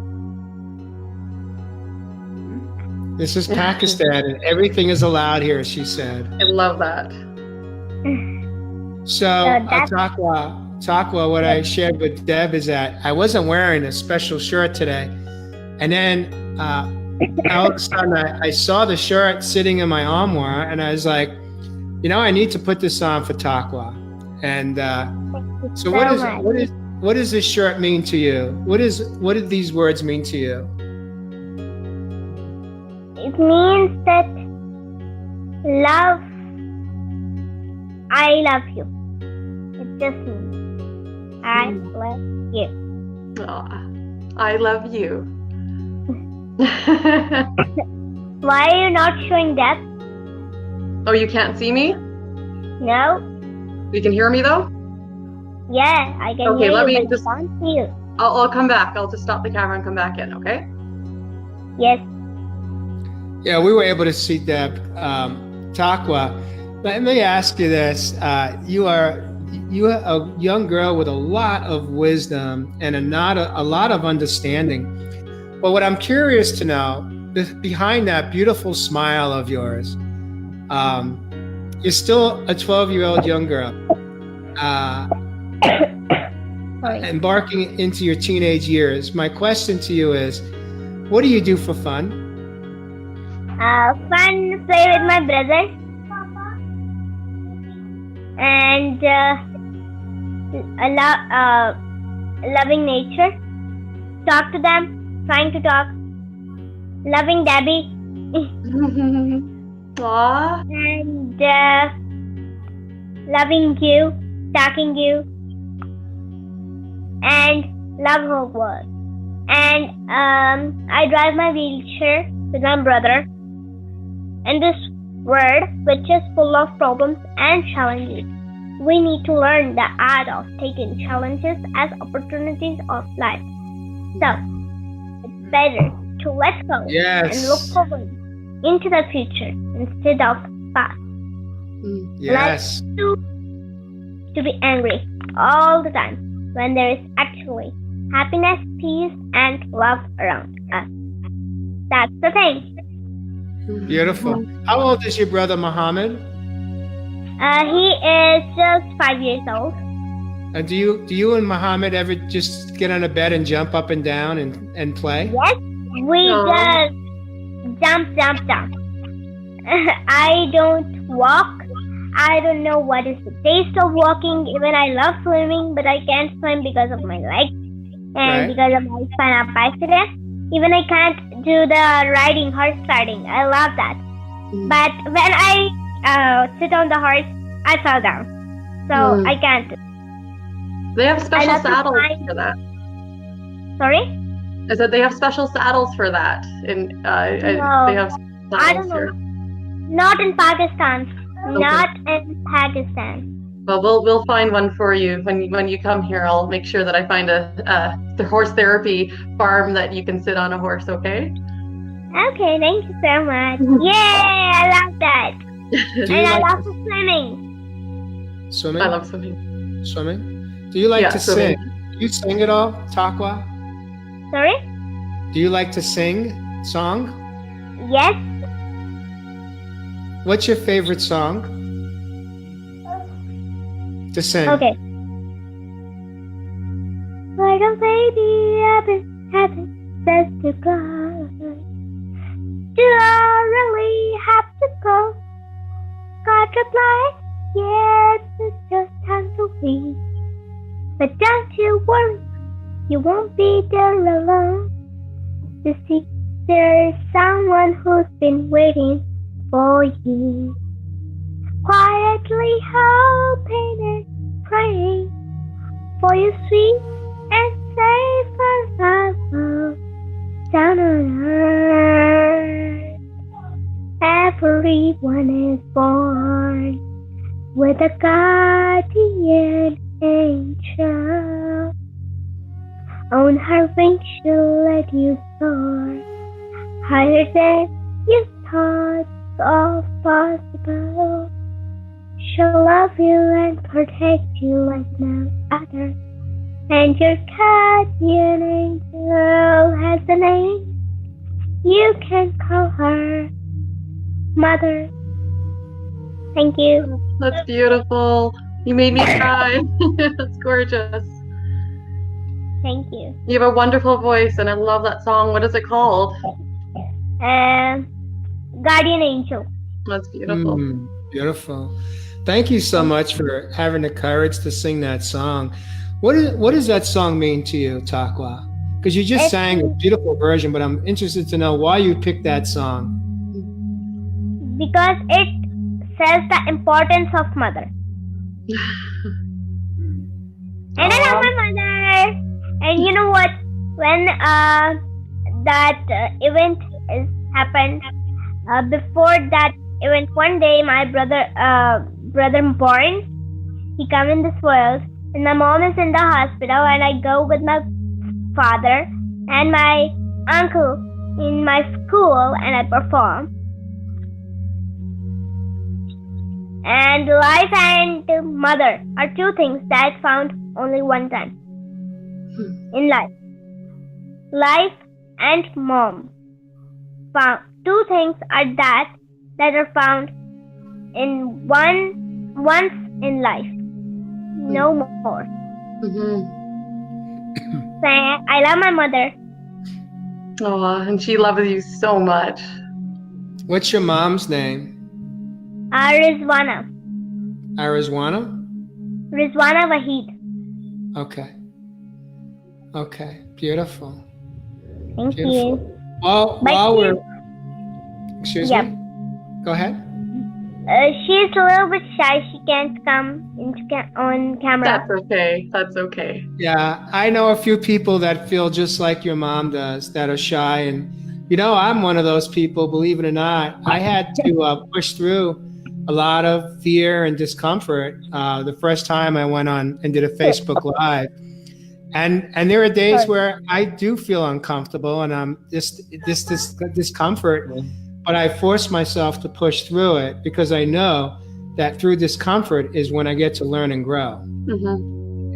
This is Pakistan, and everything is allowed here, she said. I love that. So, Taqwa, what I shared with Deb is that I wasn't wearing a special shirt today. And then all of a sudden I saw the shirt sitting in my armoire, and I was like, I need to put this on for Taqwa. And so what does this shirt mean to you? What did these words mean to you? It means that I love you. It just means I love you. Aw, I love you. Why are you not showing that? Oh, you can't see me? No. You can hear me though? Yeah, I can Okay, hear let you, me but just- I can't see you. I'll come back. I'll just stop the camera and come back in, okay? Yes. Yeah, we were able to see Deb. Taqwa, let me ask you this. You are a young girl with a lot of wisdom and a lot of understanding. But what I'm curious to know, behind that beautiful smile of yours, you're still a 12-year-old young girl, embarking into your teenage years. My question to you is, what do you do for fun? Fun, play with my brother, and loving nature, talk to them, trying to talk, loving Debby, Aw. and loving you, talking you, and love her world. And I drive my wheelchair with my brother in this world, which is full of problems and challenges. We need to learn the art of taking challenges as opportunities of life. So, it's better to let go and look forward into the future instead of past. Yes. To be angry all the time when there is actually happiness, peace, and love around us. That's the thing. Beautiful. How old is your brother Muhammad? He is just 5 years old. Do you and Muhammad ever just get on a bed and jump up and down and play? Yes, we just jump. I don't walk. I don't know what is the taste of walking. Even I love swimming, but I can't swim because of my legs and because of my spinal accident. Even I can't do the horse riding. I love that. But when I sit on the horse, I fell down. So I can't. They have special saddles for that. Sorry? I said they have special saddles for that. And they have saddles I don't know. here. Not in Pakistan. Okay. Not in Pakistan. Well, we'll find one for you when you come here. I'll make sure that I find the horse therapy farm that you can sit on a horse. Okay. Okay, thank you so much. Yay! I love that. Do And you I like love swimming. swimming? I love swimming. Swimming? Do you like Yeah, to swimming. sing? Do you sing at all, Taqwa? Sorry? Do you like to sing song? Yes. What's your favorite song to sing? Okay. Little baby, heaven says to God, do I really have to go? God replied, yes, it's just time to leave. But don't you worry, you won't be there alone. You see, there is someone who's been waiting for you. Quietly hoping and praying for your sweet and safe arrival down on earth. Everyone is born with a guardian angel. On her wings she'll let you soar higher than you thought of possible. She'll love you and protect you like no other. And your guardian angel has a name. You can call her Mother. Thank you. That's beautiful. You made me cry. That's gorgeous. Thank you. You have a wonderful voice, and I love that song. What is it called? Guardian Angel. That's beautiful. Beautiful. Thank you so much for having the courage to sing that song. What does that song mean to you, Taqwa? Because you just sang a beautiful version, but I'm interested to know why you picked that song. Because it says the importance of mother. And I love my mother. And you know what? When that event happened, before that event, one day my brother born, he come in this world, and my mom is in the hospital, and I go with my father and my uncle in my school, and I perform. And life and mother are two things that found only one time in life. Life and mom found two things are that are found in once in life, no more. So I love my mother. Oh, and she loves you so much. What's your mom's name? Rizwana Wahid. Okay. Beautiful. Thank Beautiful. you. While we're... Excuse me? Go ahead. She's a little bit shy. She can't come on camera. That's okay. Yeah, I know a few people that feel just like your mom does, that are shy. And, I'm one of those people, believe it or not. I had to push through a lot of fear and discomfort the first time I went on and did a Facebook Live. And there are days where I do feel uncomfortable and I'm this discomfort, but I force myself to push through it because I know that through discomfort is when I get to learn and grow.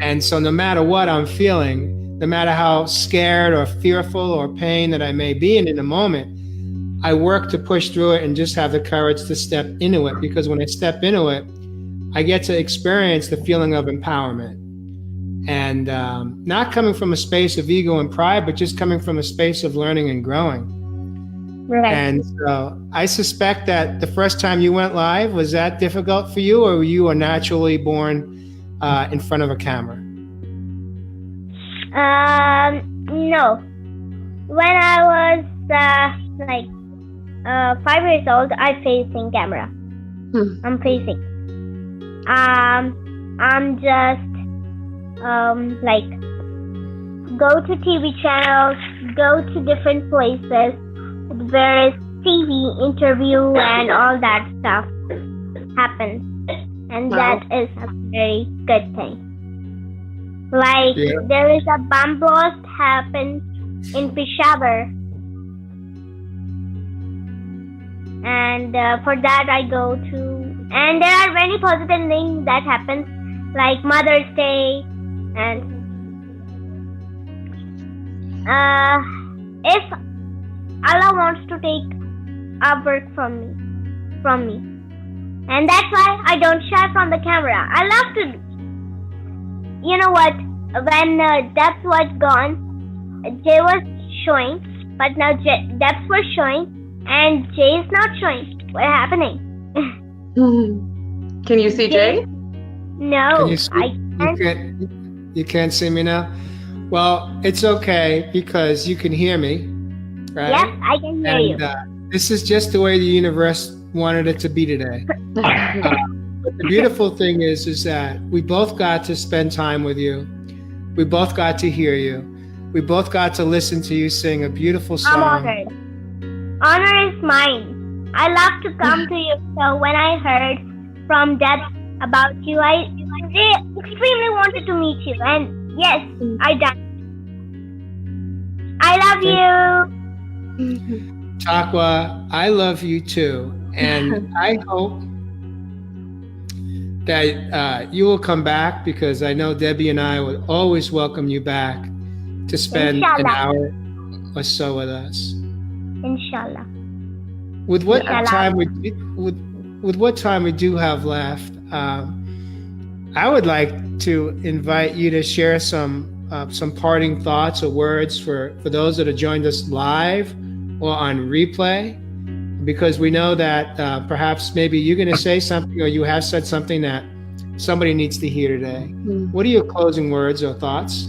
And so no matter what I'm feeling, no matter how scared or fearful or pain that I may be in a moment, I work to push through it and just have the courage to step into it, because when I step into it, I get to experience the feeling of empowerment. And not coming from a space of ego and pride, but just coming from a space of learning and growing. Right. And so I suspect that the first time you went live, was that difficult for you, or were you a naturally born in front of a camera? No. When I was 5 years old, I facing camera. I'm facing. I'm just go to TV channels, go to different places where is TV interview and all that stuff happens. And Wow. that is a very good thing. Like Yeah. there is a bomb blast happened in Peshawar, and for that I go to. And there are many positive things that happens, like Mother's Day, and if Allah wants to take our work from me, and that's why I don't shy from the camera. I love to. You know what? When Debs was gone, Jay was showing, but now Debs was showing, and Jay is not showing. What's happening? Can you see Jay? No, Can you see? I You can't. you can't see me now? Well, it's okay because you can hear me, right? Yes, I can hear you. And this is just the way the universe wanted it to be today. But the beautiful thing is that we both got to spend time with you. We both got to hear you. We both got to listen to you sing a beautiful I'm song. honored. Honor is mine. I love to come to you. So when I heard from Debs about you, I extremely wanted to meet you. And yes, I did. I love you. Taqwa, I love you too. And I hope that you will come back, because I know Debbie and I would always welcome you back to spend an Inshallah. hour or so with us. Inshallah. With what Inshallah. time with what time we do have left, I would like to invite you to share some parting thoughts or words for those that have joined us live or on replay, because we know that perhaps maybe you're going to say something, or you have said something that somebody needs to hear today. What are your closing words or thoughts?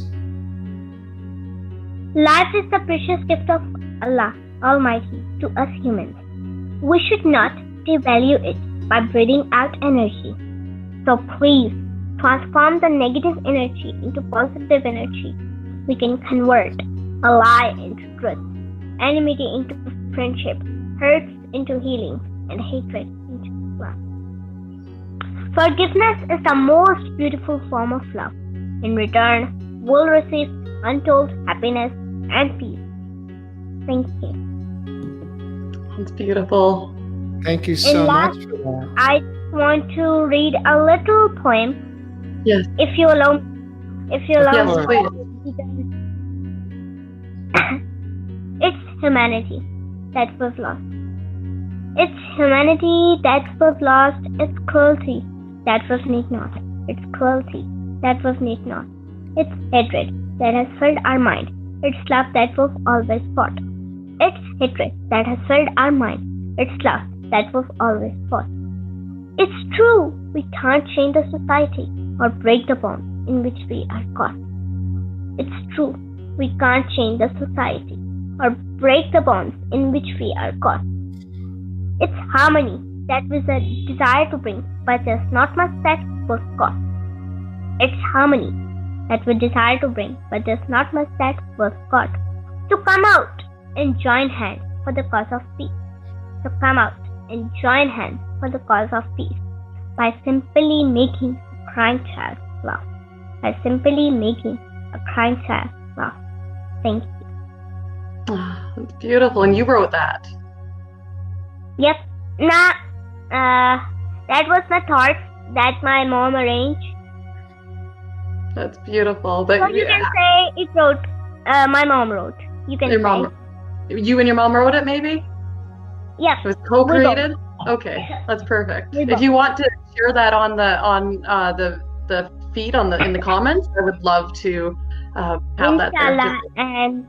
Life is the precious gift of Allah Almighty to us humans. We should not devalue it by breathing out energy. So please transform the negative energy into positive energy. We can convert a lie into truth, enmity into friendship, hurts into healing, and hatred into love. Forgiveness is the most beautiful form of love. In return, we'll receive untold happiness and peace. Thank you. It's beautiful. Thank you so And much last- for that. I want to read a little poem. Yes. If you allow me. Yes, Sure. please. It's humanity that we've lost. It's humanity that we've lost. It's cruelty that we've need not. It's cruelty that we've need not. It's hatred that has filled our mind. It's love that we've always fought. It's hatred that has filled our mind. It's love that we've always fought. It's true, we can't change the society or break the bonds in which we are caught. It's true, we can't change the society or break the bonds in which we are caught. It's harmony that we desire to bring, but there's not much that was caught. It's harmony that we desire to bring, but there's not much that was caught. To come out and join hands for the cause of peace. To come out and join hands for the cause of peace by simply making a crying child laugh. By simply making a crying child laugh. Thank you. It's beautiful. And you wrote that. Yep. That was my thoughts that my mom arranged. That's beautiful. But So you can say it wrote, my mom wrote. You can your say. mom, you and your mom wrote it, maybe? Yep. It was co-created? Okay, that's perfect. We If both. you want to share that on the feed in the comments, I would love to have that there. Inshallah. And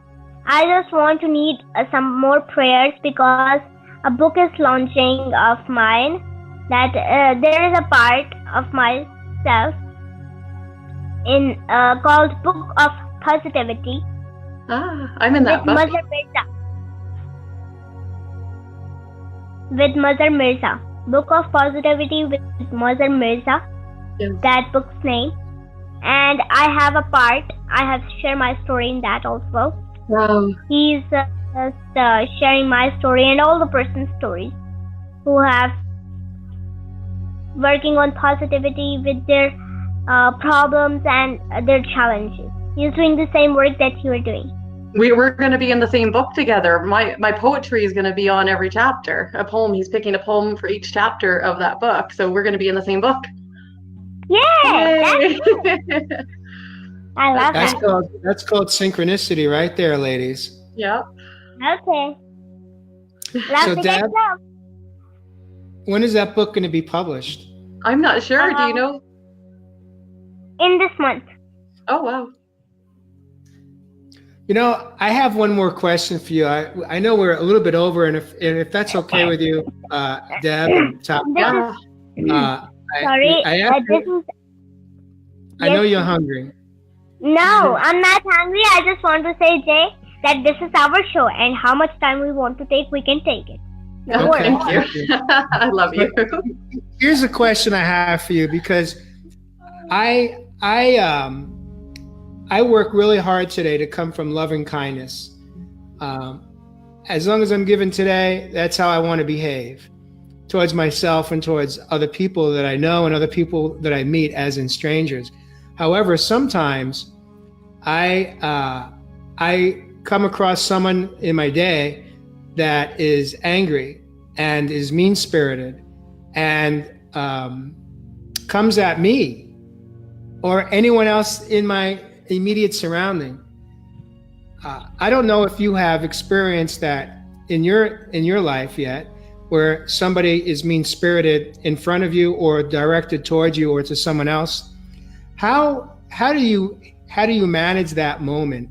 I just want to need some more prayers, because a book is launching of mine, that there is a part of myself in called Book of Positivity I'm in that with book. Mother Mirza. With Mother Mirza. Book of Positivity with Mother Mirza. Yes. That book's name. And I have a part. I have shared my story in that also. Wow. He's just sharing my story and all the person's stories who have working on positivity with their problems and their challenges. He's doing the same work that you are doing. We're going to be in the same book together. My poetry is going to be on every chapter. A poem. He's picking a poem for each chapter of that book. So we're going to be in the same book. Yeah, Yay! I love that. That's called synchronicity right there, ladies. Yeah. Okay. Love So to get Deb, love. when is that book going to be published? I'm not sure. Do you know? In this month. Oh, wow. You know, I have one more question for you. I know we're a little bit over, and if that's okay with you, Deb and Taqwa, Sorry, I know you're hungry. No, I'm not hungry. I just want to say, Jay, that this is our show, and how much time we want to take, we can take it. Oh, Okay. thank you. I love you. Here's a question I have for you, because I work really hard today to come from loving kindness. As long as I'm given today, that's how I want to behave towards myself and towards other people that I know and other people that I meet, as in strangers. However, sometimes I come across someone in my day that is angry and is mean-spirited and comes at me or anyone else in my immediate surrounding. I don't know if you have experienced that in your life yet, where somebody is mean-spirited in front of you or directed towards you or to someone else. How do you manage that moment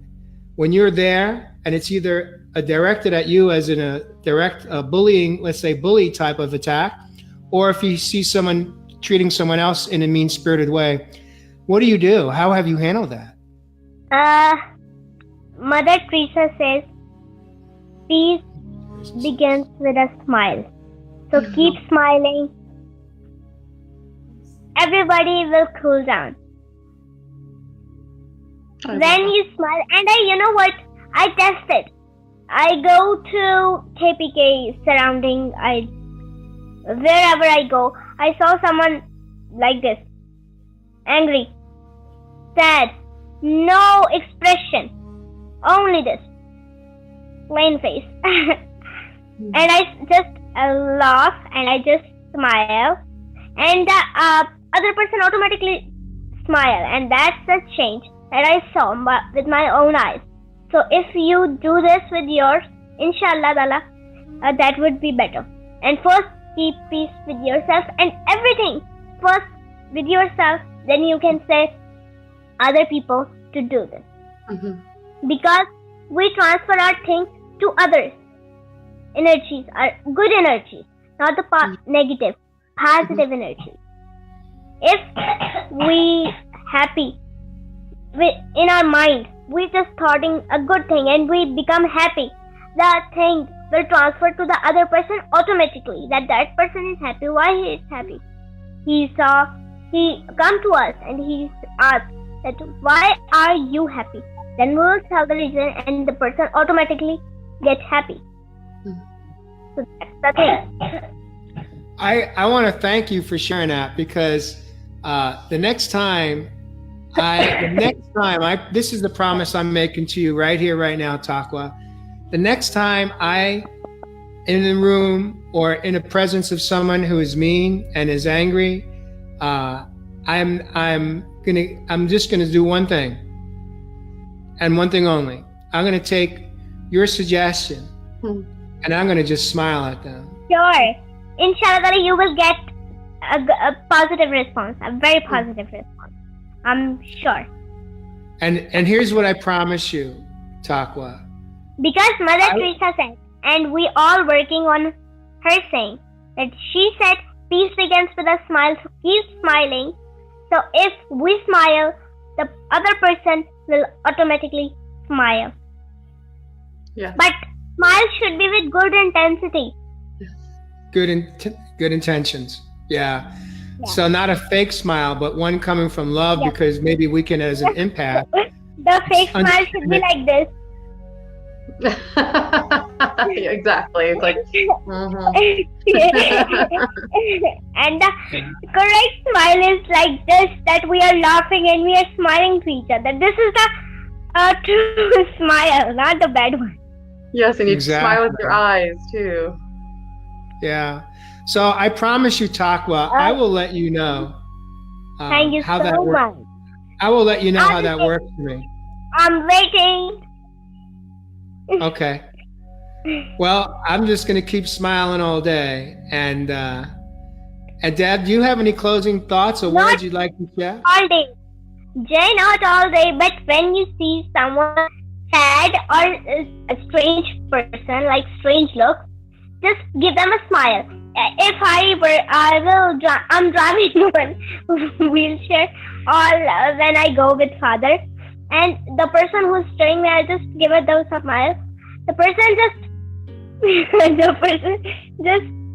when you're there and it's either directed at you as in a direct bullying, let's say bully type of attack, or if you see someone treating someone else in a mean-spirited way? What do you do? How have you handled that? Mother Teresa says, peace begins with a smile. So keep smiling. Everybody will cool down. When you smile, and you know what? I test it. I go to KPK surrounding, wherever I go, I saw someone like this. Angry, sad, no expression, only this plain face. And I just laugh and I just smile, and the other person automatically smile, and that's the change that I saw with my own eyes. So if you do this with yours, inshallah Ta'ala, that would be better. And first keep peace with yourself and everything. First with yourself, then you can say other people to do this. Because we transfer our things to others. Energies are good energies, not the negative, positive energies. If we happy in our mind, we just thoughting a good thing and we become happy, that thing will transfer to the other person automatically, that person is happy. Why he is happy? He come to us and he asked that why are you happy? Then we will tell the reason and the person automatically gets happy. So that's the thing. I want to thank you for sharing that, because the next time, this is the promise I'm making to you right here, right now, Taqwa. The next time I, in a room or in the presence of someone who is mean and is angry, I'm just gonna do one thing, and one thing only. I'm gonna take your suggestion, and I'm gonna just smile at them. Sure. Inshallah, you will get a positive response, a very positive response. I'm sure. And here's what I promise you, Taqwa. Because Mother Teresa said, and we all working on her saying, that she said, peace begins with a smile, so keep smiling. So if we smile, the other person will automatically smile. Yeah. But smile should be with good intensity. Good intentions. Yeah. So not a fake smile, but one coming from love, because maybe we can, as an empath. The fake smile should be like this. Exactly. It's like, mhm. And the correct smile is like this, that we are laughing and we are smiling to each other. This is the true smile, not the bad one. Yes, and you smile with Exactly. your eyes too. Yeah. So I promise you, Taqwa, I will let you know Thank you how that so works. much. I will let you know how I'll that just- works for me. I'm waiting. Okay. Well, I'm just going to keep smiling all day. And Deb, do you have any closing thoughts or Not- words you'd like to share? All day. Jay, not all day, but when you see someone sad or a strange person, like strange look, just give them a smile. If I'm driving one wheelchair, or when I go with father, and the person who's staring me, I just give it those smile. The person just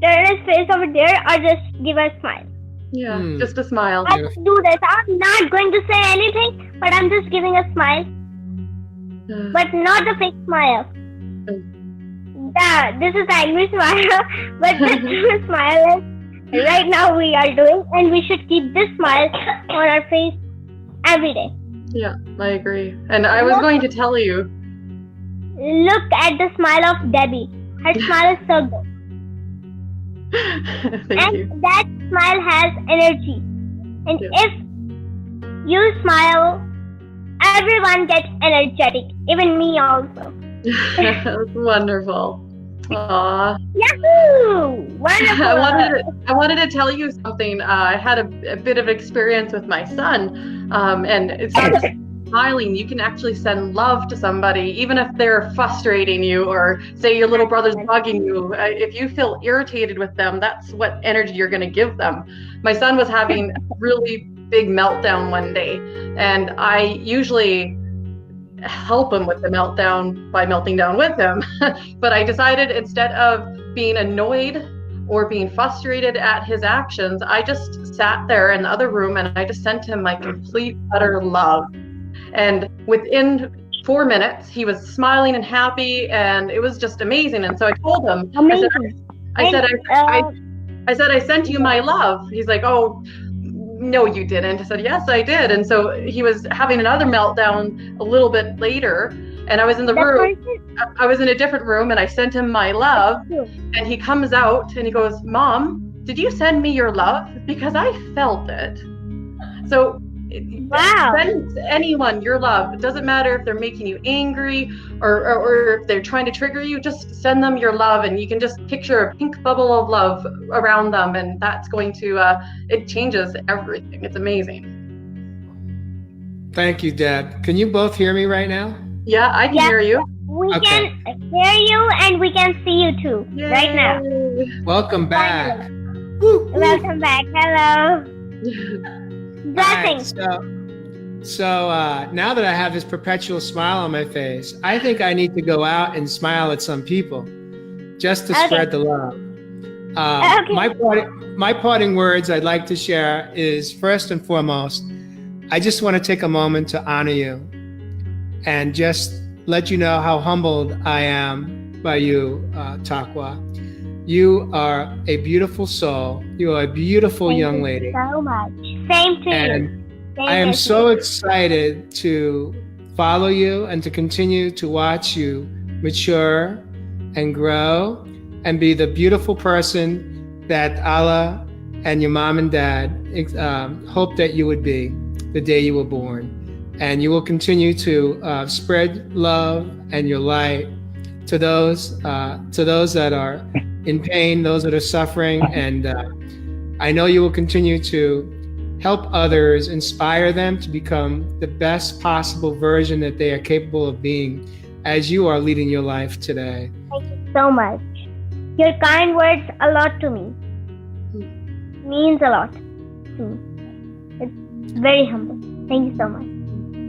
turn his face over there, or just give a smile. Yeah, just a smile. I just do this. I'm not going to say anything, but I'm just giving a smile, but not the fake smile. This is the angry smile, but the true smile is right now we are doing, and we should keep this smile on our face every day. Yeah, I agree. And I was going to tell you. Look at the smile of Debbie. Her smile is so good. Thank And you. that smile has energy. And Yeah. if you smile, everyone gets energetic. Even me also. That's wonderful. Aww. Yahoo! Wonderful. I wanted to tell you something. I had a bit of experience with my son, and it's not just smiling. You can actually send love to somebody, even if they're frustrating you, or say your little brother's bugging you. If you feel irritated with them, that's what energy you're going to give them. My son was having a really big meltdown one day, and I usually help him with the meltdown by melting down with him. But I decided, instead of being annoyed or being frustrated at his actions, I just sat there in the other room and I just sent him my complete utter love. And within 4 minutes, he was smiling and happy, and it was just amazing. And so I told him, Amazing. I said, I sent you my love. He's like, oh, no, you didn't. I said, yes, I did. And so he was having another meltdown a little bit later, and I was in the room. I was in a different room, and I sent him my love. And he comes out and he goes, Mom, did you send me your love? Because I felt it. So Wow. send anyone your love. It doesn't matter if they're making you angry or if they're trying to trigger you. Just send them your love, and you can just picture a pink bubble of love around them, and that's going to it changes everything. It's amazing. Thank you, Deb. Can you both hear me right now? Yeah, I can Yeah. hear you. We Okay. can hear you, and we can see you too right now. Welcome back. Welcome back. Hello. Blessings. So now that I have this perpetual smile on my face, I think I need to go out and smile at some people just to spread the love. Okay. My parting words I'd like to share is, first and foremost, I just want to take a moment to honor you and just let you know how humbled I am by you, Taqwa. You are a beautiful soul. You are a beautiful young lady. Thank you so much. Same to And you. I am so excited to follow you and to continue to watch you mature and grow and be the beautiful person that Allah and your mom and dad hoped that you would be the day you were born. And you will continue to spread love and your light to those that are in pain, those that are suffering. And I know you will continue to help others, inspire them to become the best possible version that they are capable of being as you are leading your life today. Thank you so much. Your kind words a lot to me. Means a lot to me. It's very humble. Thank you so much.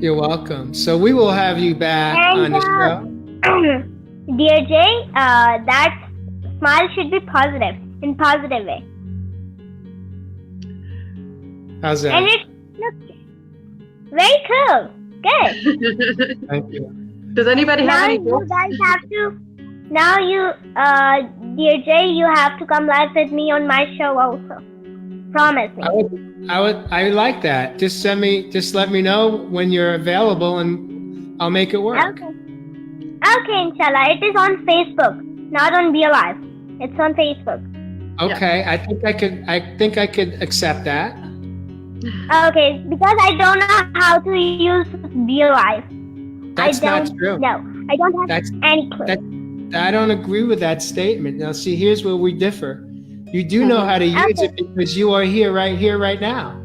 You're welcome. So we will have you back on the show. Dear Jay, that smile should be positive, in positive way. How's And that? it looks very cool. Good. Thank you. Does anybody have Now any you books? guys have to. Now you, dear Jay, you have to come live with me on my show also. Promise me. I would like that. Just let me know when you're available and I'll make it work. Okay, inshallah. It is on Facebook, not on Be Alive. It's on Facebook. Okay, I think I could accept that. Okay, because I don't know how to use Be Alive. That's not true. No, I don't have That's- any clue. I don't agree with that statement. Now, see, here's where we differ. You do know how to use it because you are here right now.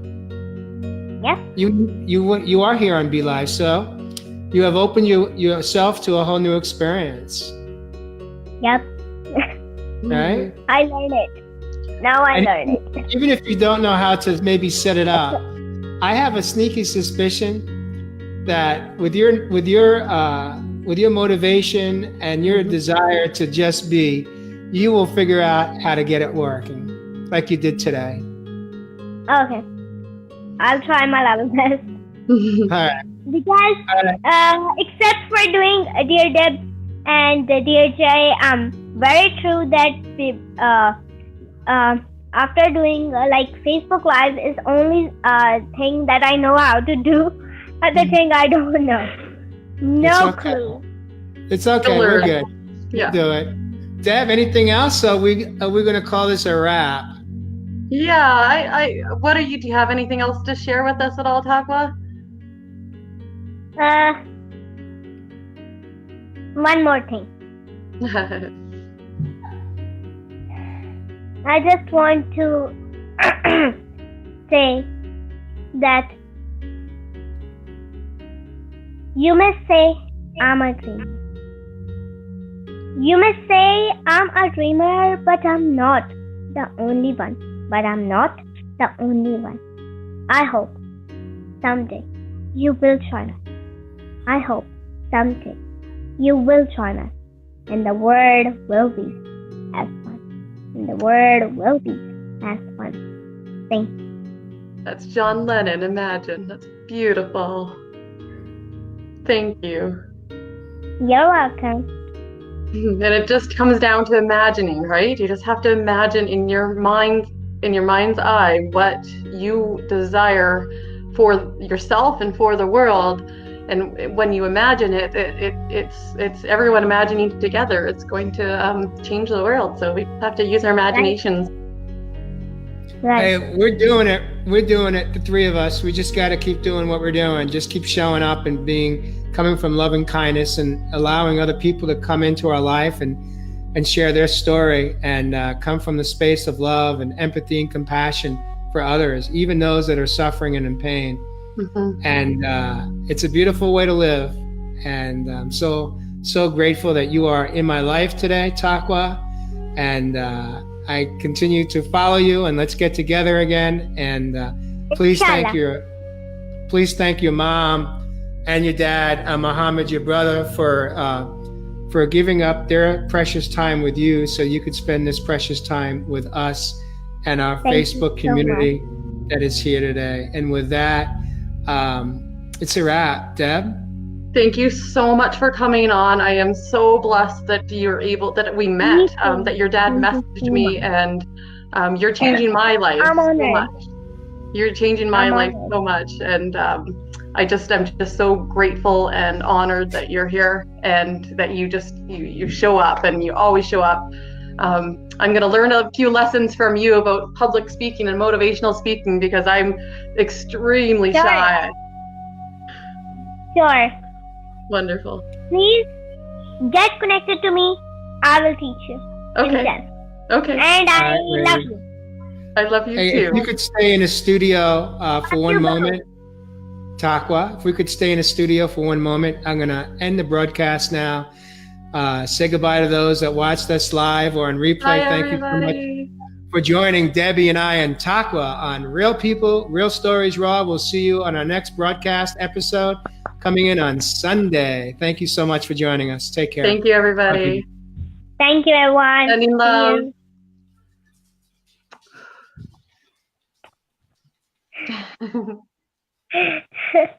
Yes. You are here on Be Live, so you have opened yourself to a whole new experience. Yep. Right? I learned it. Now I learned it. Even if you don't know how to maybe set it up, I have a sneaky suspicion that with your motivation and your desire to just be, you will figure out how to get it working, like you did today. Okay. I'll try my level best. All right. Because except for doing Dear Deb and Dear Jay, very true that after doing like Facebook Live is only thing that I know how to do. Other thing I don't know. No It's okay. clue. It's okay. Don't We're worry. good. Yeah. Do it. Deb, anything else? Are we going to call this a wrap? Yeah, what do you have anything else to share with us at all, Taqwa? One more thing. I just want to say that you may say I'm a dreamer. You may say I'm a dreamer, but I'm not the only one. But I'm not the only one. I hope someday you will join us. I hope someday you will join us, and the world will be as fun. And the world will be as fun. Thank you. That's John Lennon, Imagine. That's beautiful. Thank you. You're welcome. And it just comes down to imagining, right? You just have to imagine in your mind's eye what you desire for yourself and for the world. And when you imagine it, it's everyone imagining together. It's going to change the world. So we have to use our imaginations. Right. Hey, we're doing it. We're doing it. The three of us. We just got to keep doing what we're doing. Just keep showing up and coming from loving kindness and allowing other people to come into our life and share their story and come from the space of love and empathy and compassion for others, even those that are suffering and in pain. Mm-hmm. And it's a beautiful way to live. And I'm so grateful that you are in my life today, Taqwa. And I continue to follow you, and let's get together again. And please thank your mom and your dad, Muhammad, your brother, for giving up their precious time with you so you could spend this precious time with us and our Facebook community that is here today. And with that, it's a wrap. Deb? Thank you so much for coming on. I am so blessed that that we met, that your dad messaged me, and you're changing my life so much. You're changing my life so much, and I'm just so grateful and honored that you're here and that you show up, and you always show up. I'm going to learn a few lessons from you about public speaking and motivational speaking because I'm extremely shy. Sure. Wonderful. Please get connected to me. I will teach you. Okay. Okay. And I love you. I love you too. If you could stay in a studio for one moment, Taqwa, if we could stay in a studio for one moment, I'm going to end the broadcast now. Say goodbye to those that watched us live or on replay. Thank you so much for joining Debbie and I and Taqwa on Real People, Real Stories Raw. We'll see you on our next broadcast episode coming in on Sunday. Thank you so much for joining us. Take care. Thank you, everybody. Thank you, everyone. Sending love. See you.